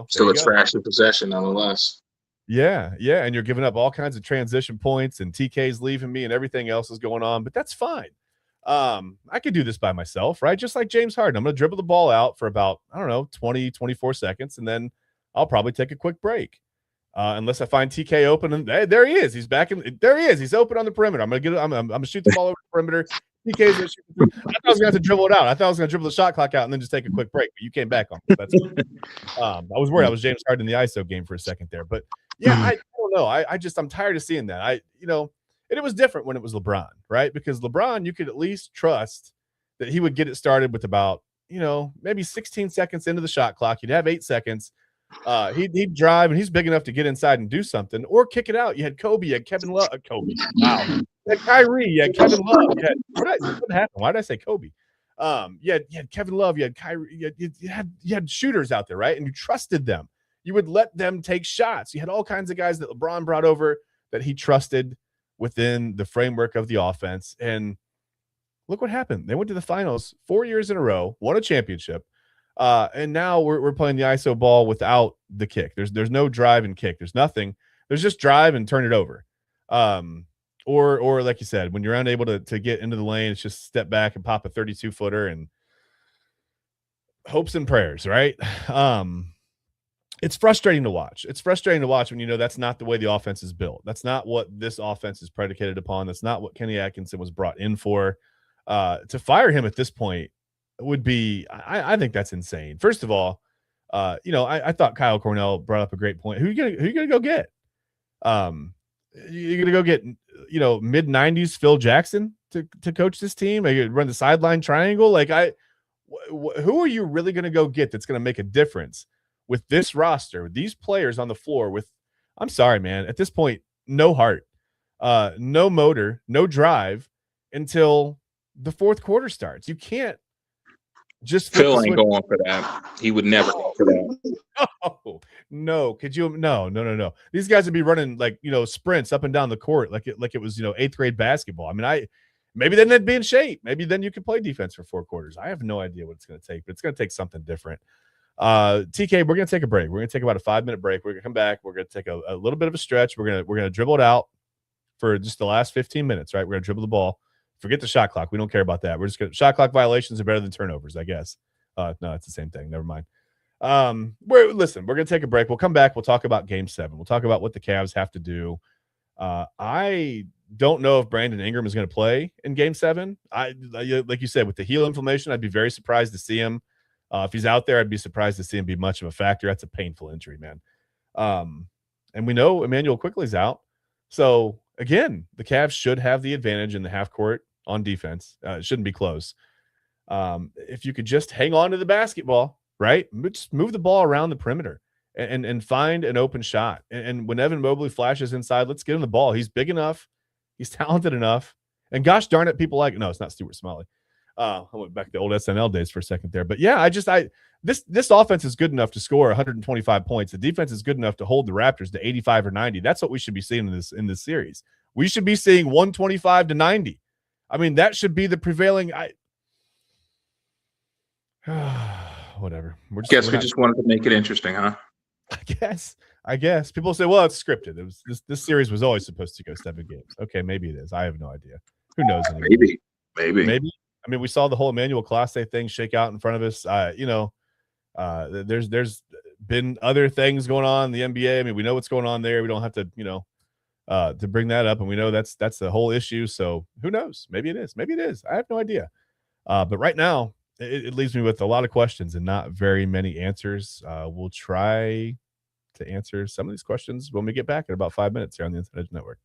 still a trash in possession nonetheless. Yeah, and you're giving up all kinds of transition points, and TK's leaving me, and everything else is going on, but that's fine. I could do this by myself, right? Just like James Harden. I'm going to dribble the ball out for about, 20, 24 seconds, and then I'll probably take a quick break. Unless I find TK open, and there he is. He's back in. There he is. He's open on the perimeter. I'm gonna shoot the ball over the perimeter. TK's gonna shoot the I thought I was gonna have to dribble it out. I thought I was gonna dribble the shot clock out and then just take a quick break. But you came back on me. That's I was worried I was James Harden in the ISO game for a second there. But yeah, I don't know. I'm tired of seeing that. It was different when it was LeBron, right? Because LeBron, you could at least trust that he would get it started with about, maybe 16 seconds into the shot clock. You'd have 8 seconds. He'd drive, and he's big enough to get inside and do something, or kick it out. You had Kobe, you had Kevin Love, Kobe. Wow, you had Kyrie, you had Kevin Love. What happened? Why did I say Kobe? You had Kevin Love, you had Kyrie, you had shooters out there, right? And you trusted them. You would let them take shots. You had all kinds of guys that LeBron brought over that he trusted within the framework of the offense. And look what happened. They went to the finals 4 years in a row, won a championship. And now we're playing the ISO ball without the kick. There's no drive and kick. There's nothing. There's just drive and turn it over. Or like you said, when you're unable to get into the lane, it's just step back and pop a 32-footer and hopes and prayers, right? It's frustrating to watch. It's frustrating to watch when that's not the way the offense is built. That's not what this offense is predicated upon. That's not what Kenny Atkinson was brought in for. To fire him at this point would be, I think that's insane. First of all, I thought Kyle Cornell brought up a great point. Who you gonna go get? You're gonna go get mid-90s Phil Jackson to coach this team? Are you gonna run the sideline triangle? Who are you really gonna go get that's gonna make a difference with this roster, with these players on the floor? I'm sorry, man. At this point, no heart, no motor, no drive until the fourth quarter starts. You can't. Just Phil ain't going for that. He would never go for that. No. Could you? No. These guys would be running sprints up and down the court like it was 8th grade basketball. I mean, maybe then they'd be in shape. Maybe then you could play defense for 4 quarters. I have no idea what it's going to take, but it's going to take something different. TK, we're going to take a break. We're going to take about a 5-minute break. We're going to come back. We're going to take a little bit of a stretch. We're going to dribble it out for just the last 15 minutes. Right? We're going to dribble the ball. Forget the shot clock. We don't care about that. We're just going to shot clock violations are better than turnovers, I guess. No, it's the same thing. Never mind. We're going to take a break. We'll come back. We'll talk about Game 7. We'll talk about what the Cavs have to do. I don't know if Brandon Ingram is going to play in Game 7. Like you said, with the heel inflammation, I'd be very surprised to see him. If he's out there, I'd be surprised to see him be much of a factor. That's a painful injury, man. And we know Emmanuel Quickley's out. So, again, the Cavs should have the advantage in the half court on defense. It shouldn't be close. If you could just hang on to the basketball, right? Just move the ball around the perimeter and find an open shot. And when Evan Mobley flashes inside, let's get him the ball. He's big enough. He's talented enough. And gosh darn it, people no, it's not Stuart Smalley. I went back to the old SNL days for a second there. But yeah, this offense is good enough to score 125 points. The defense is good enough to hold the Raptors to 85 or 90. That's what we should be seeing in this series. We should be seeing 125 to 90. I mean, that should be the prevailing. Whatever. We just wanted to make it interesting, huh? I guess people say, well, it's scripted. It was this series was always supposed to go 7 games. Okay, maybe it is. I have no idea. Who knows anymore? Maybe. I mean, we saw the whole Emmanuel Clase thing shake out in front of us. There's been other things going on in the NBA. I mean, we know what's going on there. We don't have to, to bring that up, and we know that's the whole issue. So who knows? Maybe it is. Maybe it is. I have no idea. But right now, it leaves me with a lot of questions and not very many answers. We'll try to answer some of these questions when we get back in about 5 minutes here on the Inside Edge Network.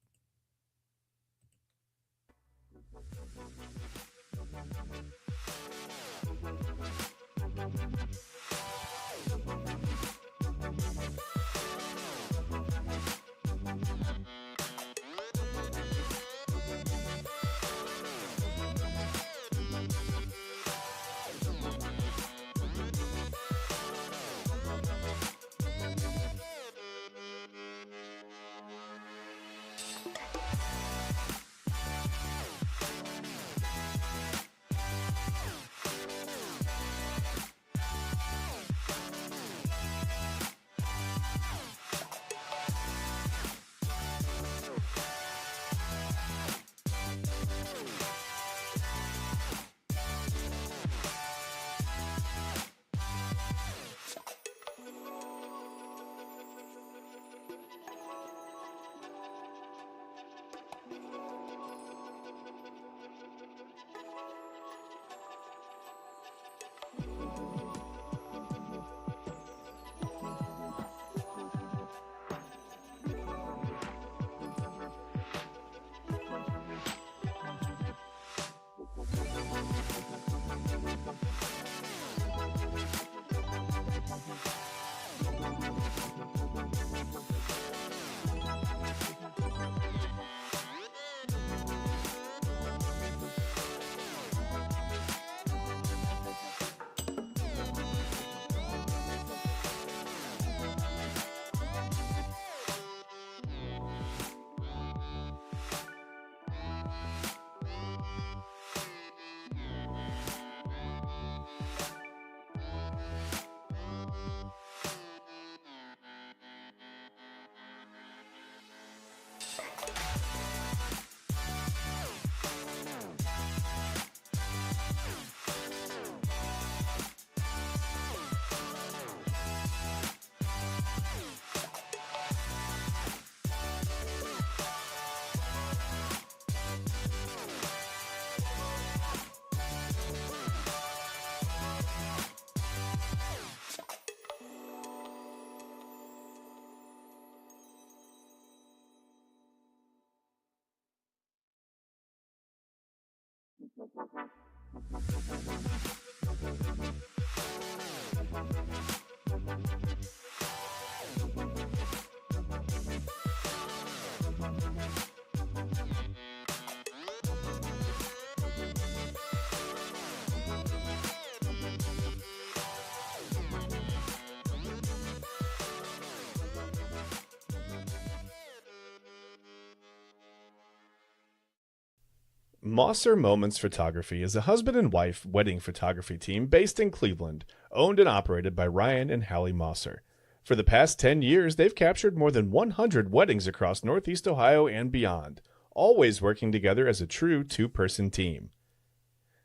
Mosser Moments Photography is a husband and wife wedding photography team based in Cleveland, owned and operated by Ryan and Hallie Mosser. For the past 10 years, they've captured more than 100 weddings across Northeast Ohio and beyond, always working together as a true two-person team.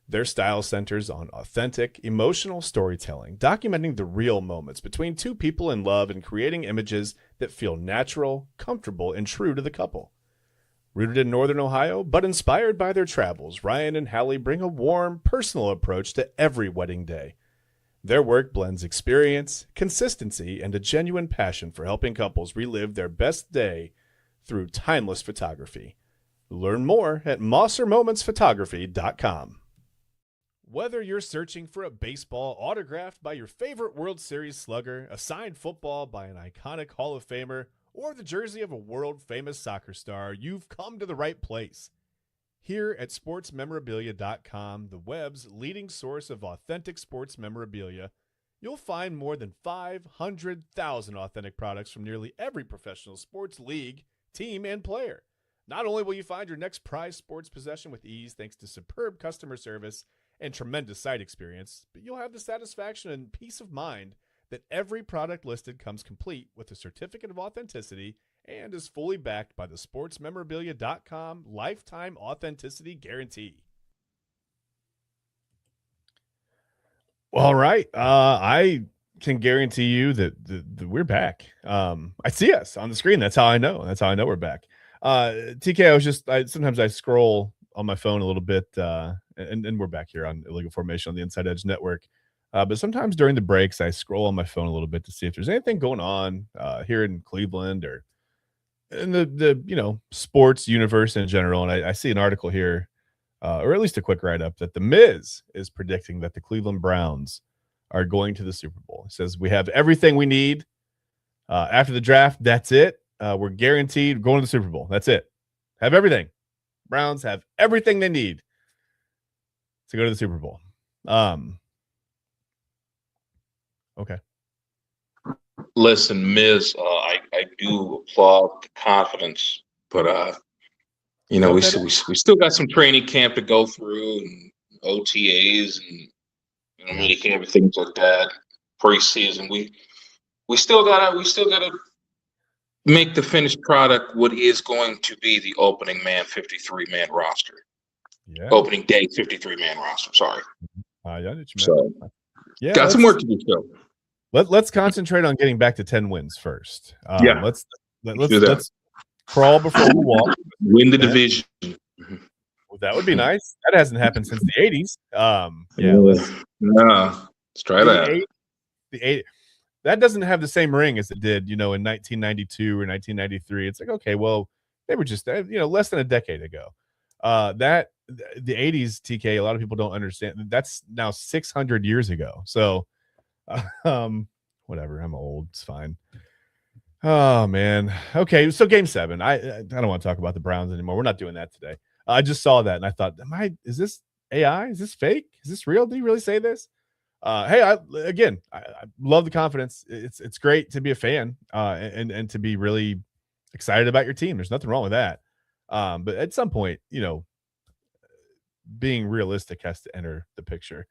Their style centers on authentic, emotional storytelling, documenting the real moments between two people in love and creating images that feel natural, comfortable, and true to the couple. Rooted in Northern Ohio, but inspired by their travels, Ryan and Hallie bring a warm, personal approach to every wedding day. Their work blends experience, consistency, and a genuine passion for helping couples relive their best day through timeless photography. Learn more at MosserMomentsPhotography.com. Whether you're searching for a baseball autographed by your favorite World Series slugger, a signed football by an iconic Hall of Famer, or the jersey of a world-famous soccer star, you've come to the right place. Here at SportsMemorabilia.com, the web's leading source of authentic sports memorabilia, You'll find more than 500,000 authentic products from nearly every professional sports league, team, and player. Not only will you find your next prized sports possession with ease thanks to superb customer service and tremendous site experience, but you'll have the satisfaction and peace of mind that every product listed comes complete with a certificate of authenticity and is fully backed by the sportsmemorabilia.com lifetime authenticity guarantee. All right. I can guarantee you that we're back. I see us on the screen. That's how I know. We're back. TK, sometimes I scroll on my phone a little bit, and we're back here on Illegal Formation on the Inside Edge Network. But sometimes during the breaks, I scroll on my phone a little bit to see if there's anything going on here in Cleveland or in the sports universe in general. And I see an article here, or at least a quick write-up, that the Miz is predicting that the Cleveland Browns are going to the Super Bowl. It says, we have everything we need after the draft. That's it. We're guaranteed going to the Super Bowl. That's it. Have everything. Browns have everything they need to go to the Super Bowl. Okay. Listen, Miz, I do applaud the confidence, but we still got some training camp to go through and OTAs and mini camp and things like that. Preseason, we still gotta make the finished product what is going to be the opening 53-man roster. Yeah. Opening day 53-man roster. Sorry. Got some work to do still. Let's concentrate on getting back to 10 wins first. Let's crawl before we walk. Win the division. Well, that would be nice. That hasn't happened since the 80s. Let's try that. The 80s. That doesn't have the same ring as it did, in 1992 or 1993. It's like, okay, well, they were just, less than a decade ago. The 80s, TK, a lot of people don't understand. That's now 600 years ago. So, whatever. I'm old. It's fine. Oh man. Okay. So game 7. I don't want to talk about the Browns anymore. We're not doing that today. I just saw that and I thought, is this AI? Is this fake? Is this real? Did you really say this? Hey, I love the confidence. It's great to be a fan, and to be really excited about your team. There's nothing wrong with that. But at some point, being realistic has to enter the picture,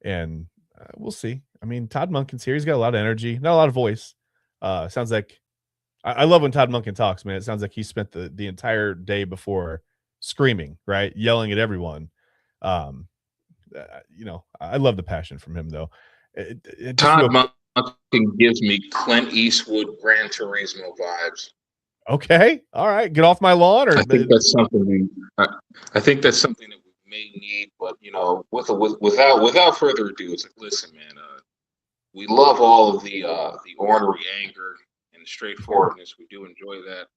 and we'll see. I mean, Todd Monken's here. He's got a lot of energy, not a lot of voice. Sounds like I love when Todd Monken talks, man. It sounds like he spent the entire day before screaming, right? Yelling at everyone. I love the passion from him, though. Todd Monken gives me Clint Eastwood, Gran Turismo vibes. Okay, all right, get off my lawn. Or I think that's something that we may need. But without further ado, it's like, listen, man, we love all of the ornery anger and the straightforwardness. We do enjoy that.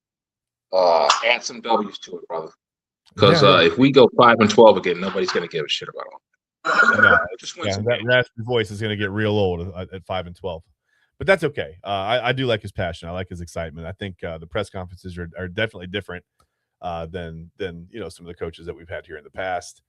Add some W's to it, brother. Because if we go 5-12 again, nobody's gonna give a shit about all. That raspy voice is going to get real old at 5-12, but that's okay. I do like his passion. I like his excitement. I think the press conferences are definitely different than some of the coaches that we've had here in the past.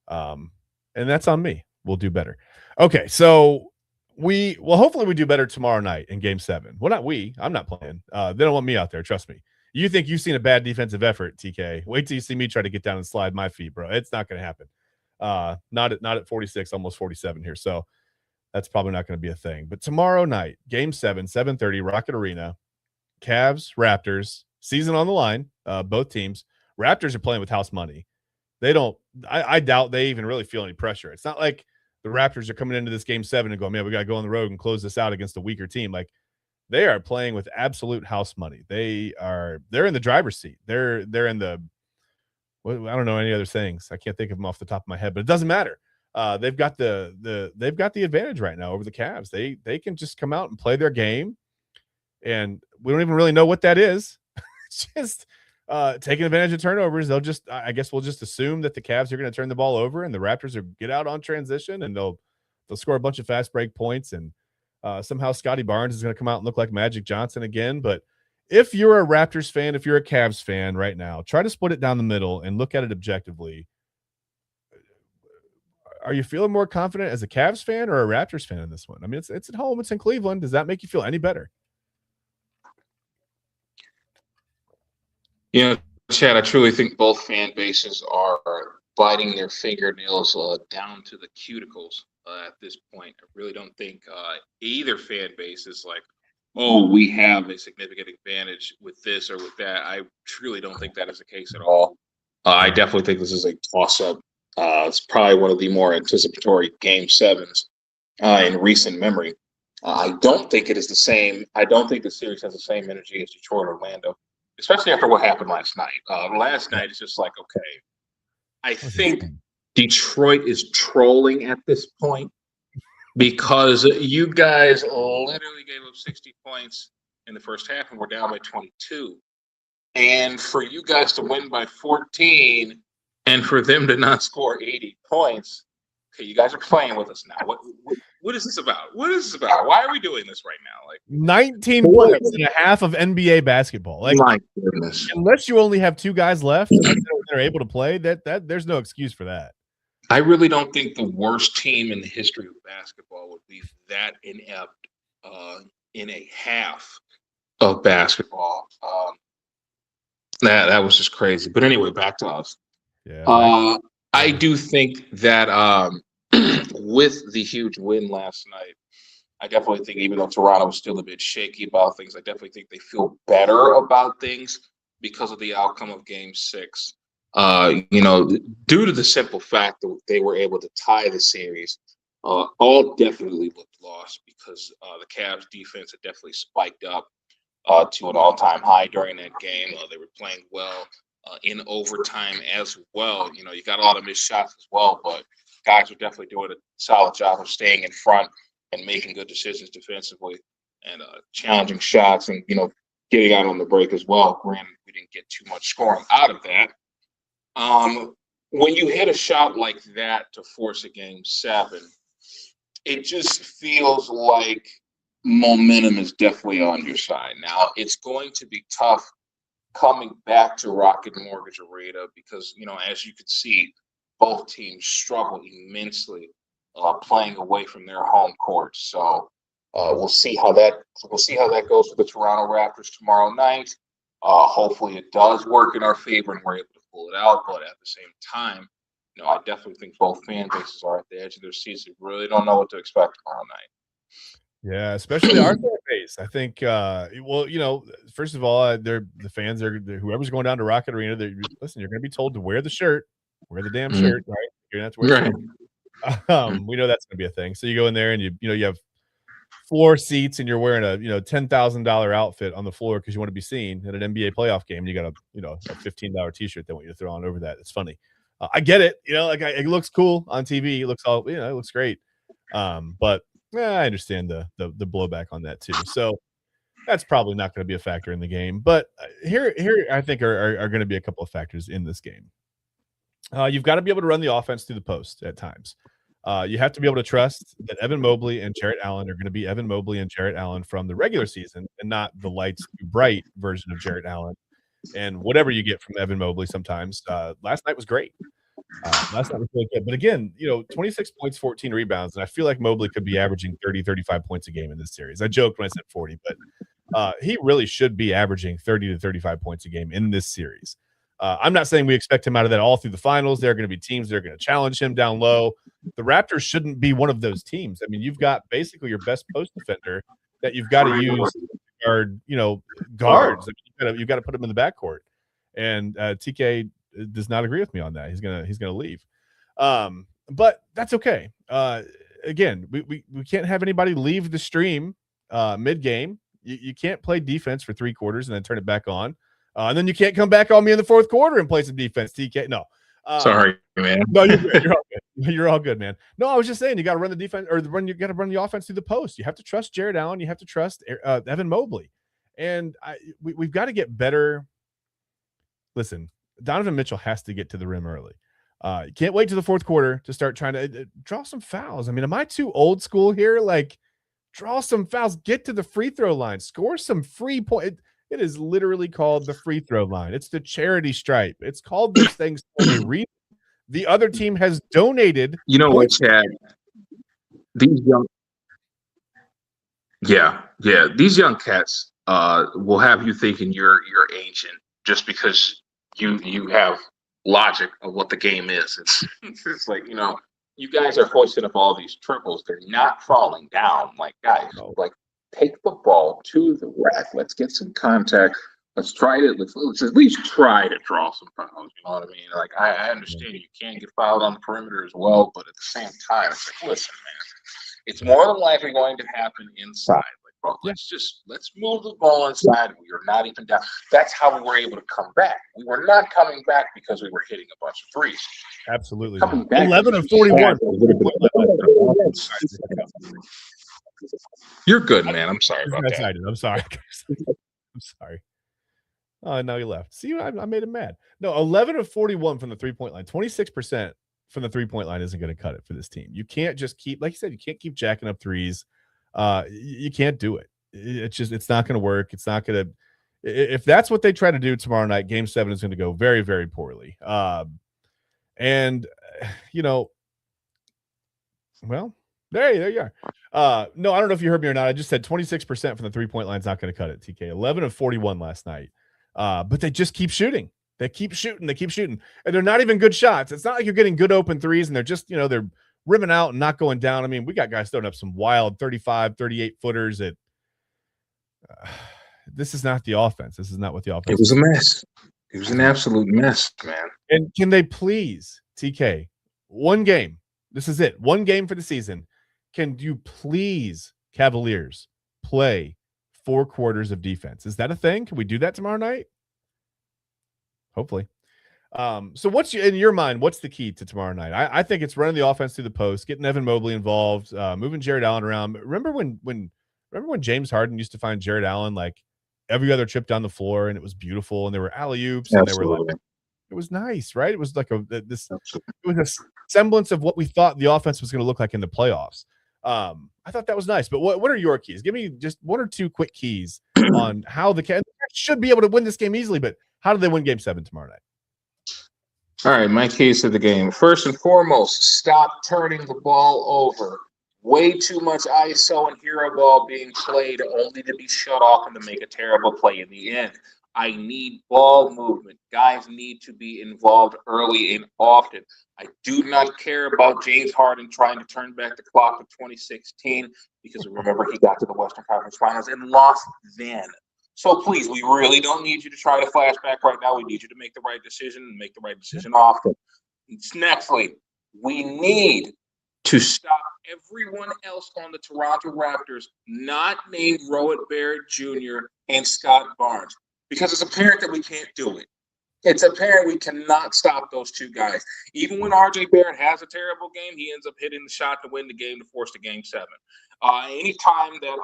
And that's on me. We'll do better. Okay, so hopefully we do better tomorrow night in Game 7. Well, not we. I'm not playing. They don't want me out there. Trust me. You think you've seen a bad defensive effort, TK? Wait till you see me try to get down and slide my feet, bro. It's not going to happen. Not at 46, almost 47 here. So that's probably not going to be a thing. But tomorrow night, Game 7, 7:30, Rocket Arena, Cavs, Raptors, season on the line. Both teams. Raptors are playing with house money. I doubt they even really feel any pressure. It's not like the Raptors are coming into this Game 7 and going, man, we got to go on the road and close this out against a weaker team. Like, they are playing with absolute house money. They're in the driver's seat. They're in the, I don't know any other things. I can't think of them off the top of my head, but it doesn't matter. They've got the advantage right now over the Cavs. They can just come out and play their game, and we don't even really know what that is. It's just taking advantage of turnovers. I guess we'll just assume that the Cavs are going to turn the ball over, and the Raptors will get out on transition, and they'll score a bunch of fast break points, and somehow Scotty Barnes is going to come out and look like Magic Johnson again. But if you're a Raptors fan, if you're a Cavs fan right now, try to split it down the middle and look at it objectively. are you feeling more confident as a Cavs fan or a Raptors fan in this one? I mean, it's at home. It's in Cleveland. Does that make you feel any better? Chad, I truly think both fan bases are biting their fingernails down to the cuticles at this point. I really don't think either fan base is like, oh, we have a significant advantage with this or with that. I truly don't think that is the case at all. I definitely think this is a toss-up. It's probably one of the more anticipatory Game 7s in recent memory. I don't think it is the same. I don't think the series has the same energy as Detroit or Orlando, especially after what happened last night. Last night is just like, okay, I think Detroit is trolling at this point because you guys literally gave up 60 points in the first half and we're down by 22. And for you guys to win by 14 and for them to not score 80 points, okay, you guys are playing with us now. What is this about? What is this about? Why are we doing this right now? Like 19 points and a half of NBA basketball. Like, my goodness. Unless you only have 2 guys left and they're able to play, that there's no excuse for that. I really don't think the worst team in the history of basketball would be that inept in a half of basketball. That was just crazy. But anyway, back to us. Yeah. I do think that with the huge win last night, I definitely think even though Toronto was still a bit shaky about things, I definitely think they feel better about things because of the outcome of Game 6. Due to the simple fact that they were able to tie the series, all definitely looked lost because the Cavs defense had definitely spiked up to an all-time high during that game. They were playing well in overtime as well. You got a lot of missed shots as well, but guys were definitely doing a solid job of staying in front and making good decisions defensively and challenging shots and, getting out on the break as well. Granted, we didn't get too much scoring out of that. When you hit a shot like that to force a Game 7, it just feels like momentum is definitely on your side. Now, it's going to be tough coming back to Rocket Mortgage Arena because, as you can see, both teams struggle immensely playing away from their home courts. So we'll see how that goes for the Toronto Raptors tomorrow night. Hopefully, it does work in our favor and we're able to pull it out. But at the same time, I definitely think both fan bases are at the edge of their seats. They really don't know what to expect tomorrow night. Yeah, especially our fan base. I think, first of all, the fans are whoever's going down to Rocket Arena. Listen, you're going to be told to wear the shirt, wear the damn shirt, right? You're going to have to wear the shirt. We know that's going to be a thing. So you go in there and you have floor seats and you're wearing a $10,000 outfit on the floor because you want to be seen at an NBA playoff game. You got a $15 T-shirt they want you to throw on over that. It's funny. I get it. It looks cool on TV. It looks it looks great. But I understand the blowback on that too. So that's probably not going to be a factor in the game. But here I think are going to be a couple of factors in this game. You've got to be able to run the offense through the post at times. You have to be able to trust that Evan Mobley and Jarrett Allen are going to be Evan Mobley and Jarrett Allen from the regular season and not the lights too bright version of Jarrett Allen. And whatever you get from Evan Mobley sometimes. Last night was great. Last night was really good. But again, 26 points, 14 rebounds. And I feel like Mobley could be averaging 30, 35 points a game in this series. I joked when I said 40, but he really should be averaging 30 to 35 points a game in this series. I'm not saying we expect him out of that all through the finals. There are going to be teams that are going to challenge him down low. The Raptors shouldn't be one of those teams. I mean, you've got basically your best post defender that you've got to use to guards. I mean, you've got to put him in the backcourt. And TK does not agree with me on that. He's gonna leave. But that's okay. Again, we can't have anybody leave the stream mid-game. You can't play defense for 3 quarters and then turn it back on. And then you can't come back on me in the 4th quarter and play some defense, TK. No. Sorry, man. No, you're good. You're all good. You're all good, man. No, I was just saying you got to run the defense you got to run the offense through the post. You have to trust Jarrett Allen. You have to trust Evan Mobley. And we've got to get better. Listen, Donovan Mitchell has to get to the rim early. You can't wait to the 4th quarter to start trying to draw some fouls. I mean, am I too old school here? Like, draw some fouls, get to the free throw line, score some free point. It is literally called the free throw line. It's the charity stripe. It's called those things for a reason. The other team has donated. You know what, points. Chad? These young, these young cats will have you thinking you're ancient just because you have logic of what the game is. It's like, you guys are hoisting up all these triples. They're not falling down. Like, guys, like, take the ball to the rack. Let's get some contact. Let's try it. Let's at least try to draw some fouls. You know what I mean? Like, I understand you can't get fouled on the perimeter as well, but at the same time, it's like, listen, man, it's more than likely going to happen inside. Like, bro, let's move the ball inside. We are not even down. That's how we were able to come back. We were not coming back because we were hitting a bunch of threes. Absolutely. Coming back 11 of 41. You're good, man. I'm sorry about that. I'm sorry. I'm sorry. Oh, now he left. See, I made him mad. No, 11 of 41 from the three-point line. 26% from the three-point line isn't going to cut it for this team. You can't just keep, like you said, you can't keep jacking up threes. You can't do it. It's not going to work. It's not going to. If that's what they try to do tomorrow night, Game 7 is going to go very, very poorly. And well, there you are. No, I don't know if you heard me or not. I just said 26% from the three-point line is not going to cut it. TK 11 of 41 last night. But they just keep shooting. They keep shooting. And they're not even good shots. It's not like you're getting good open threes and they're just, they're rimming out and not going down. I mean, we got guys throwing up some wild 35, 38 footers at this is not the offense. This is not what the offense. It was a mess. It was an absolute mess, man. And can they please, TK, one game? This is it. One game for the season. Can you please, Cavaliers, play 4 quarters of defense? Is that a thing? Can we do that tomorrow night? Hopefully. So in your mind, what's the key to tomorrow night? I think it's running the offense through the post, getting Evan Mobley involved, moving Jared Allen around. Remember when James Harden used to find Jared Allen like every other trip down the floor, and it was beautiful, and there were alley-oops, and they were like, it was nice, right? It was like it was a semblance of what we thought the offense was going to look like in the playoffs. I thought that was nice. But what are your keys? Give me just 1 or 2 quick keys on how the Cavs should be able to win this game easily, but how do they win Game 7 tomorrow night? All right, my keys to the game. First and foremost, stop turning the ball over. Way too much ISO and hero ball being played only to be shut off and to make a terrible play in the end. I need ball movement. Guys need to be involved early and often. I do not care about James Harden trying to turn back the clock to 2016 because remember he got to the Western Conference Finals and lost then. So please, we really don't need you to try to flashback right now. We need you to make the right decision and make the right decision often. Nextly, we need to stop everyone else on the Toronto Raptors not named Rohit Barrett Jr. and Scott Barnes. Because it's apparent that we can't do it. It's apparent we cannot stop those two guys. Even when RJ Barrett has a terrible game, he ends up hitting the shot to win the game to force the Game 7. Anytime that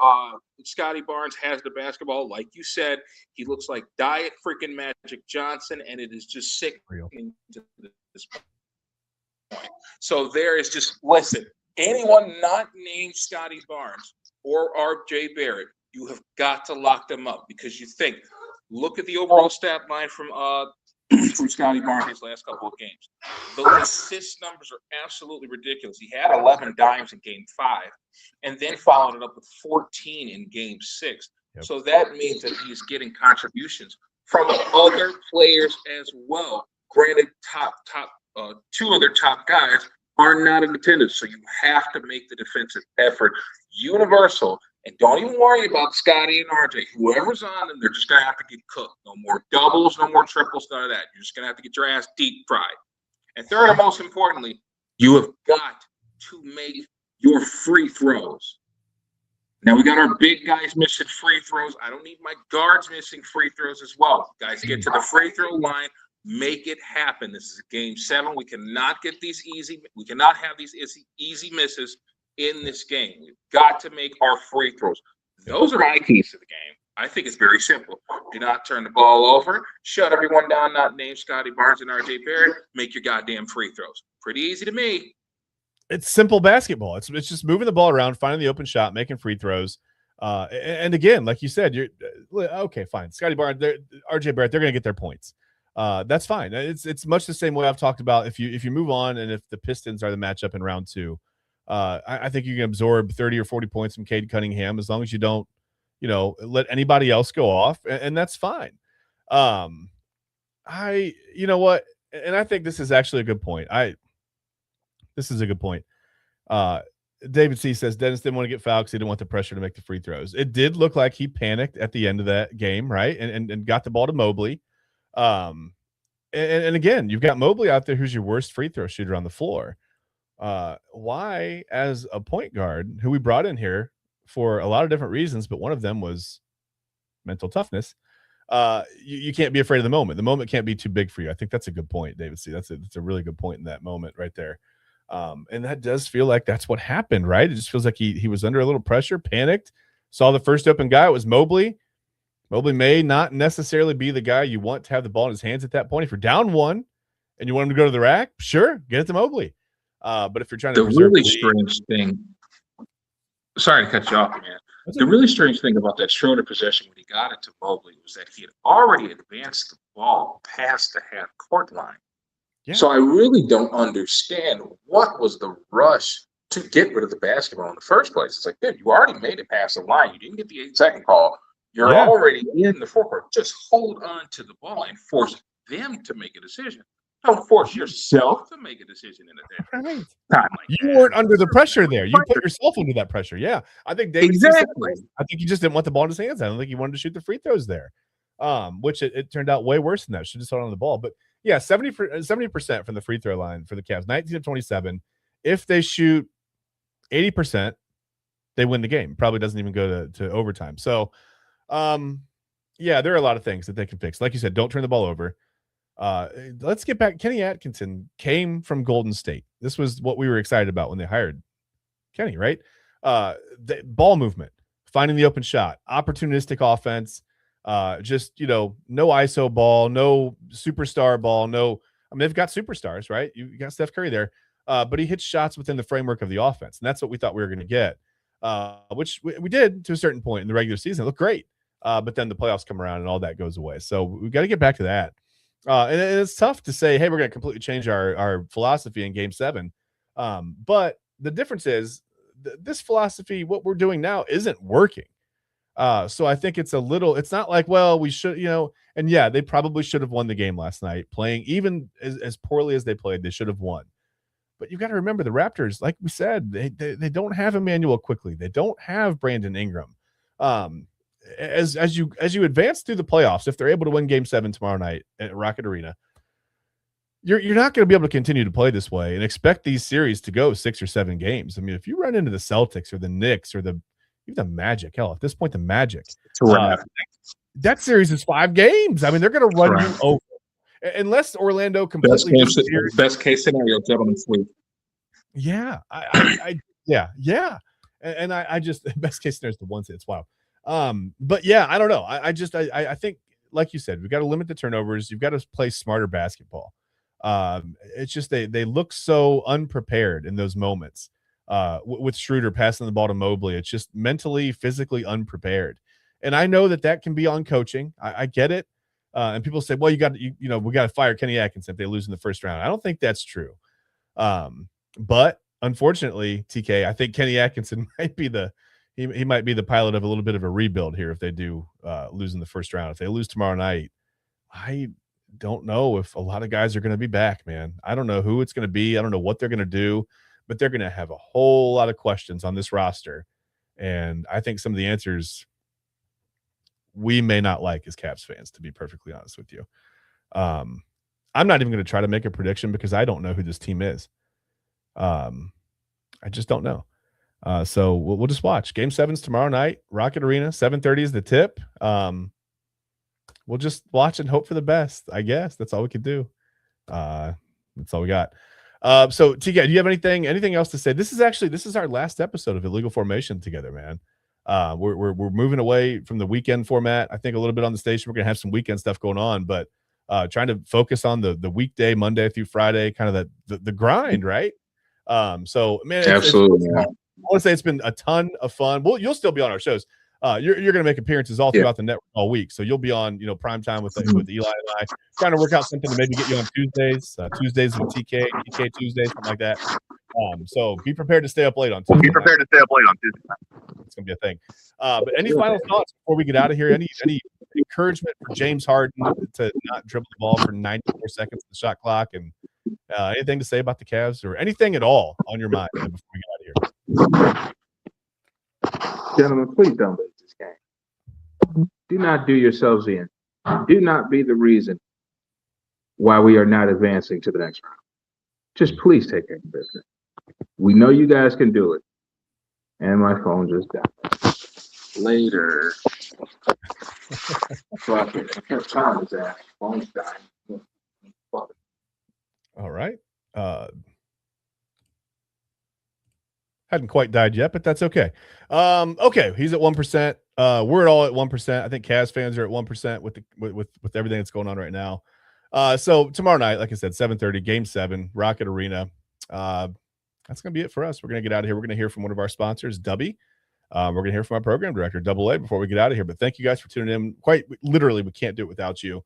Scotty Barnes has the basketball, like you said, he looks like Diet freaking Magic Johnson, and it is just sickening to this point. So there is just, listen, anyone not named Scotty Barnes or RJ Barrett, you have got to lock them up because you think, look at the overall stat line from Scotty Barnes his last couple of games. Those assist numbers are absolutely ridiculous. He had 11 dimes in Game 5 and then followed it up with 14 in Game 6. Yep. So that means that he's getting contributions from other players as well. Granted, two of their top guys are not in attendance, so you have to make the defensive effort universal. And don't even worry about Scotty and RJ. Whoever's on them, they're just going to have to get cooked. No more doubles, no more triples, none of that. You're just going to have to get your ass deep fried. And third and most importantly, you have got to make your free throws. Now, we got our big guys missing free throws. I don't need my guards missing free throws as well. Guys, get to the free throw line. Make it happen. This is a Game 7. We cannot have these easy misses in this game. We've got to make our free throws. Those are my keys to the game. I think it's very simple. Do not turn the ball over. Shut everyone down, not name Scotty Barnes and RJ Barrett. Make your goddamn free throws. Pretty easy to me. It's simple basketball. It's just moving the ball around, finding the open shot, making free throws. And again, like you said, you're okay, fine. Scotty Barnes, RJ Barrett, they're going to get their points. that's fine. It's much the same way I've talked about. If you move on, and if the Pistons are the matchup in round 2, I think you can absorb 30 or 40 points from Cade Cunningham as long as you don't, let anybody else go off, and that's fine. You know what, and I think this is actually a good point. This is a good point. David C says Dennis didn't want to get fouled because he didn't want the pressure to make the free throws. It did look like he panicked at the end of that game, right? And got the ball to Mobley. And again, you've got Mobley out there who's your worst free throw shooter on the floor. Why, as a point guard who we brought in here for a lot of different reasons, but one of them was mental toughness, you can't be afraid of the moment. The moment can't be too big for you. I think that's a good point, David C. That's a really good point in that moment right there. And that does feel like that's what happened, right? It just feels like he was under a little pressure, panicked, saw the first open guy. It was Mobley. Mobley may not necessarily be the guy you want to have the ball in his hands at that point. If you're down 1 and you want him to go to the rack, sure, get it to Mobley. But if you're trying to really strange thing, sorry to cut you off, man. The really strange thing about that Schroeder possession when he got it to Mobley was that he had already advanced the ball past the half court line. Yeah. So I really don't understand what was the rush to get rid of the basketball in the first place. It's like, dude, you already made it past the line. You didn't get the 8-second call. You're already in the forecourt. Just hold on to the ball and force them to make a decision. Don't force yourself to make a decision in a day. Right. You weren't under the pressure there. You put yourself under that pressure. Yeah. I think David exactly. I think he just didn't want the ball in his hands. I don't think he wanted to shoot the free throws there. Which it turned out way worse than that. Should have just held on the ball. But yeah, 70% from the free throw line for the Cavs, 19 of 27. If they shoot 80%, they win the game. Probably doesn't even go to overtime. So, yeah, there are a lot of things that they can fix. Like you said, don't turn the ball over. Let's get back. Kenny Atkinson came from Golden State. This was what we were excited about when they hired Kenny, right? The ball movement, finding the open shot, opportunistic offense. Just, no ISO ball, no superstar ball, they've got superstars, right? You got Steph Curry there, but he hits shots within the framework of the offense. And that's what we thought we were going to get, which we did to a certain point in the regular season. It looked great. But then the playoffs come around and all that goes away. So we've got to get back to that. And it's tough to say, hey, we're going to completely change our philosophy in game 7. But the difference is this philosophy, what we're doing now, isn't working. So I think it's not like, well, we should, and yeah, they probably should have won the game last night, playing even as poorly as they played, they should have won. But you got to remember the Raptors, like we said, they don't have Emmanuel Quickly. They don't have Brandon Ingram. As you advance through the playoffs, if they're able to win game 7 tomorrow night at Rocket Arena, you're not going to be able to continue to play this way and expect these series to go 6 or 7 games. I mean, if you run into the Celtics or the Knicks or even the Magic, hell, at this point, the Magic, that series is 5 games. I mean, they're going to run you over unless Orlando completely best case scenario, gentlemen sweep. Yeah, yeah. And I just best case scenario is the one seed. It's wild. But yeah, I don't know. I think, like you said, we've got to limit the turnovers. You've got to play smarter basketball. It's just they look so unprepared in those moments. With Schroeder passing the ball to Mobley, it's just mentally, physically unprepared. And I know that can be on coaching. I get it. And people say, well, we got to fire Kenny Atkinson if they lose in the first round. I don't think that's true. But unfortunately, TK, I think Kenny Atkinson might be he might be the pilot of a little bit of a rebuild here if they do lose in the first round. If they lose tomorrow night, I don't know if a lot of guys are going to be back, man. I don't know who it's going to be. I don't know what they're going to do, but they're going to have a whole lot of questions on this roster. And I think some of the answers we may not like as Cavs fans, to be perfectly honest with you. I'm not even going to try to make a prediction because I don't know who this team is. I just don't know. So we'll just watch. Game 7's tomorrow night, Rocket Arena, 7:30 is the tip. We'll just watch and hope for the best, I guess. That's all we can do. That's all we got. So TK, do you have anything else to say? This is our last episode of Illegal Formation together, man. We're moving away from the weekend format. I think a little bit on the station. We're gonna have some weekend stuff going on, but trying to focus on the weekday, Monday through Friday, kind of the grind, right? So man, absolutely. I want to say it's been a ton of fun. Well, you'll still be on our shows. you're going to make appearances all throughout the network all week. So you'll be on, prime time with Eli and I, trying to work out something to maybe get you on Tuesdays with TK Tuesdays, something like that. So be prepared to stay up late on Tuesday. It's going to be a thing. But any final thoughts before we get out of here? Any encouragement for James Harden to not dribble the ball for 94 seconds of the shot clock, and anything to say about the Cavs or anything at all on your mind before we get out of here? Gentlemen, please don't lose this game. Do not do yourselves in. Do not be the reason why we are not advancing to the next round. Just please take care of business. We know you guys can do it. And my phone just died. Later. Fuck it. I can't find his ass. Phone's dying. Fuck it. All right. Hadn't quite died yet, but that's okay. Okay, he's at 1%. We're all at 1%. I think Cavs fans are at 1% with everything that's going on right now. So tomorrow night, like I said, 7:30, Game 7, Rocket Arena. That's gonna be it for us. We're gonna get out of here. We're gonna hear from one of our sponsors, Dubby. We're gonna hear from our program director, Double A, before we get out of here. But thank you guys for tuning in. Quite literally, we can't do it without you.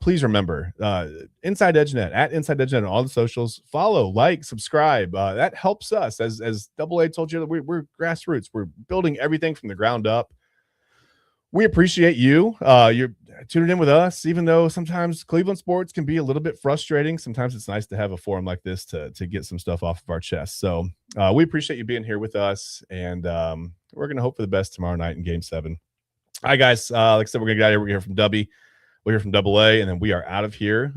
Please remember, Inside EdgeNet, at Inside EdgeNet on all the socials. Follow, like, subscribe. That helps us. As Double A told you, we're grassroots. We're building everything from the ground up. We appreciate you. You're tuning in with us, even though sometimes Cleveland sports can be a little bit frustrating. Sometimes it's nice to have a forum like this to get some stuff off of our chest. So we appreciate you being here with us, and we're going to hope for the best tomorrow night in Game 7. All right, guys. Like I said, we're going to get out of here. We're going to hear from Dubby. We'll hear from Double A, and then we are out of here.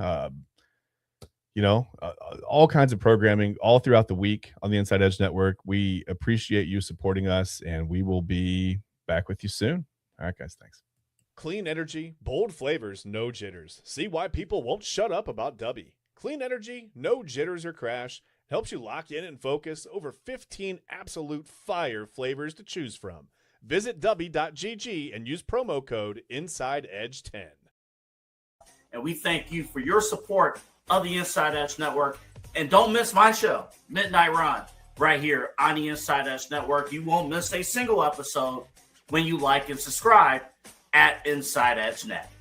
All kinds of programming all throughout the week on the Inside Edge Network. We appreciate you supporting us, and we will be back with you soon. All right, guys. Thanks. Clean energy, bold flavors, no jitters. See why people won't shut up about Dubby. Clean energy, no jitters or crash. Helps you lock in and focus. Over 15 absolute fire flavors to choose from. Visit Dubby.gg and use promo code InsideEdge10. And we thank you for your support of the Inside Edge Network. And don't miss my show, Midnight Run, right here on the Inside Edge Network. You won't miss a single episode when you like and subscribe at Inside Edge Net.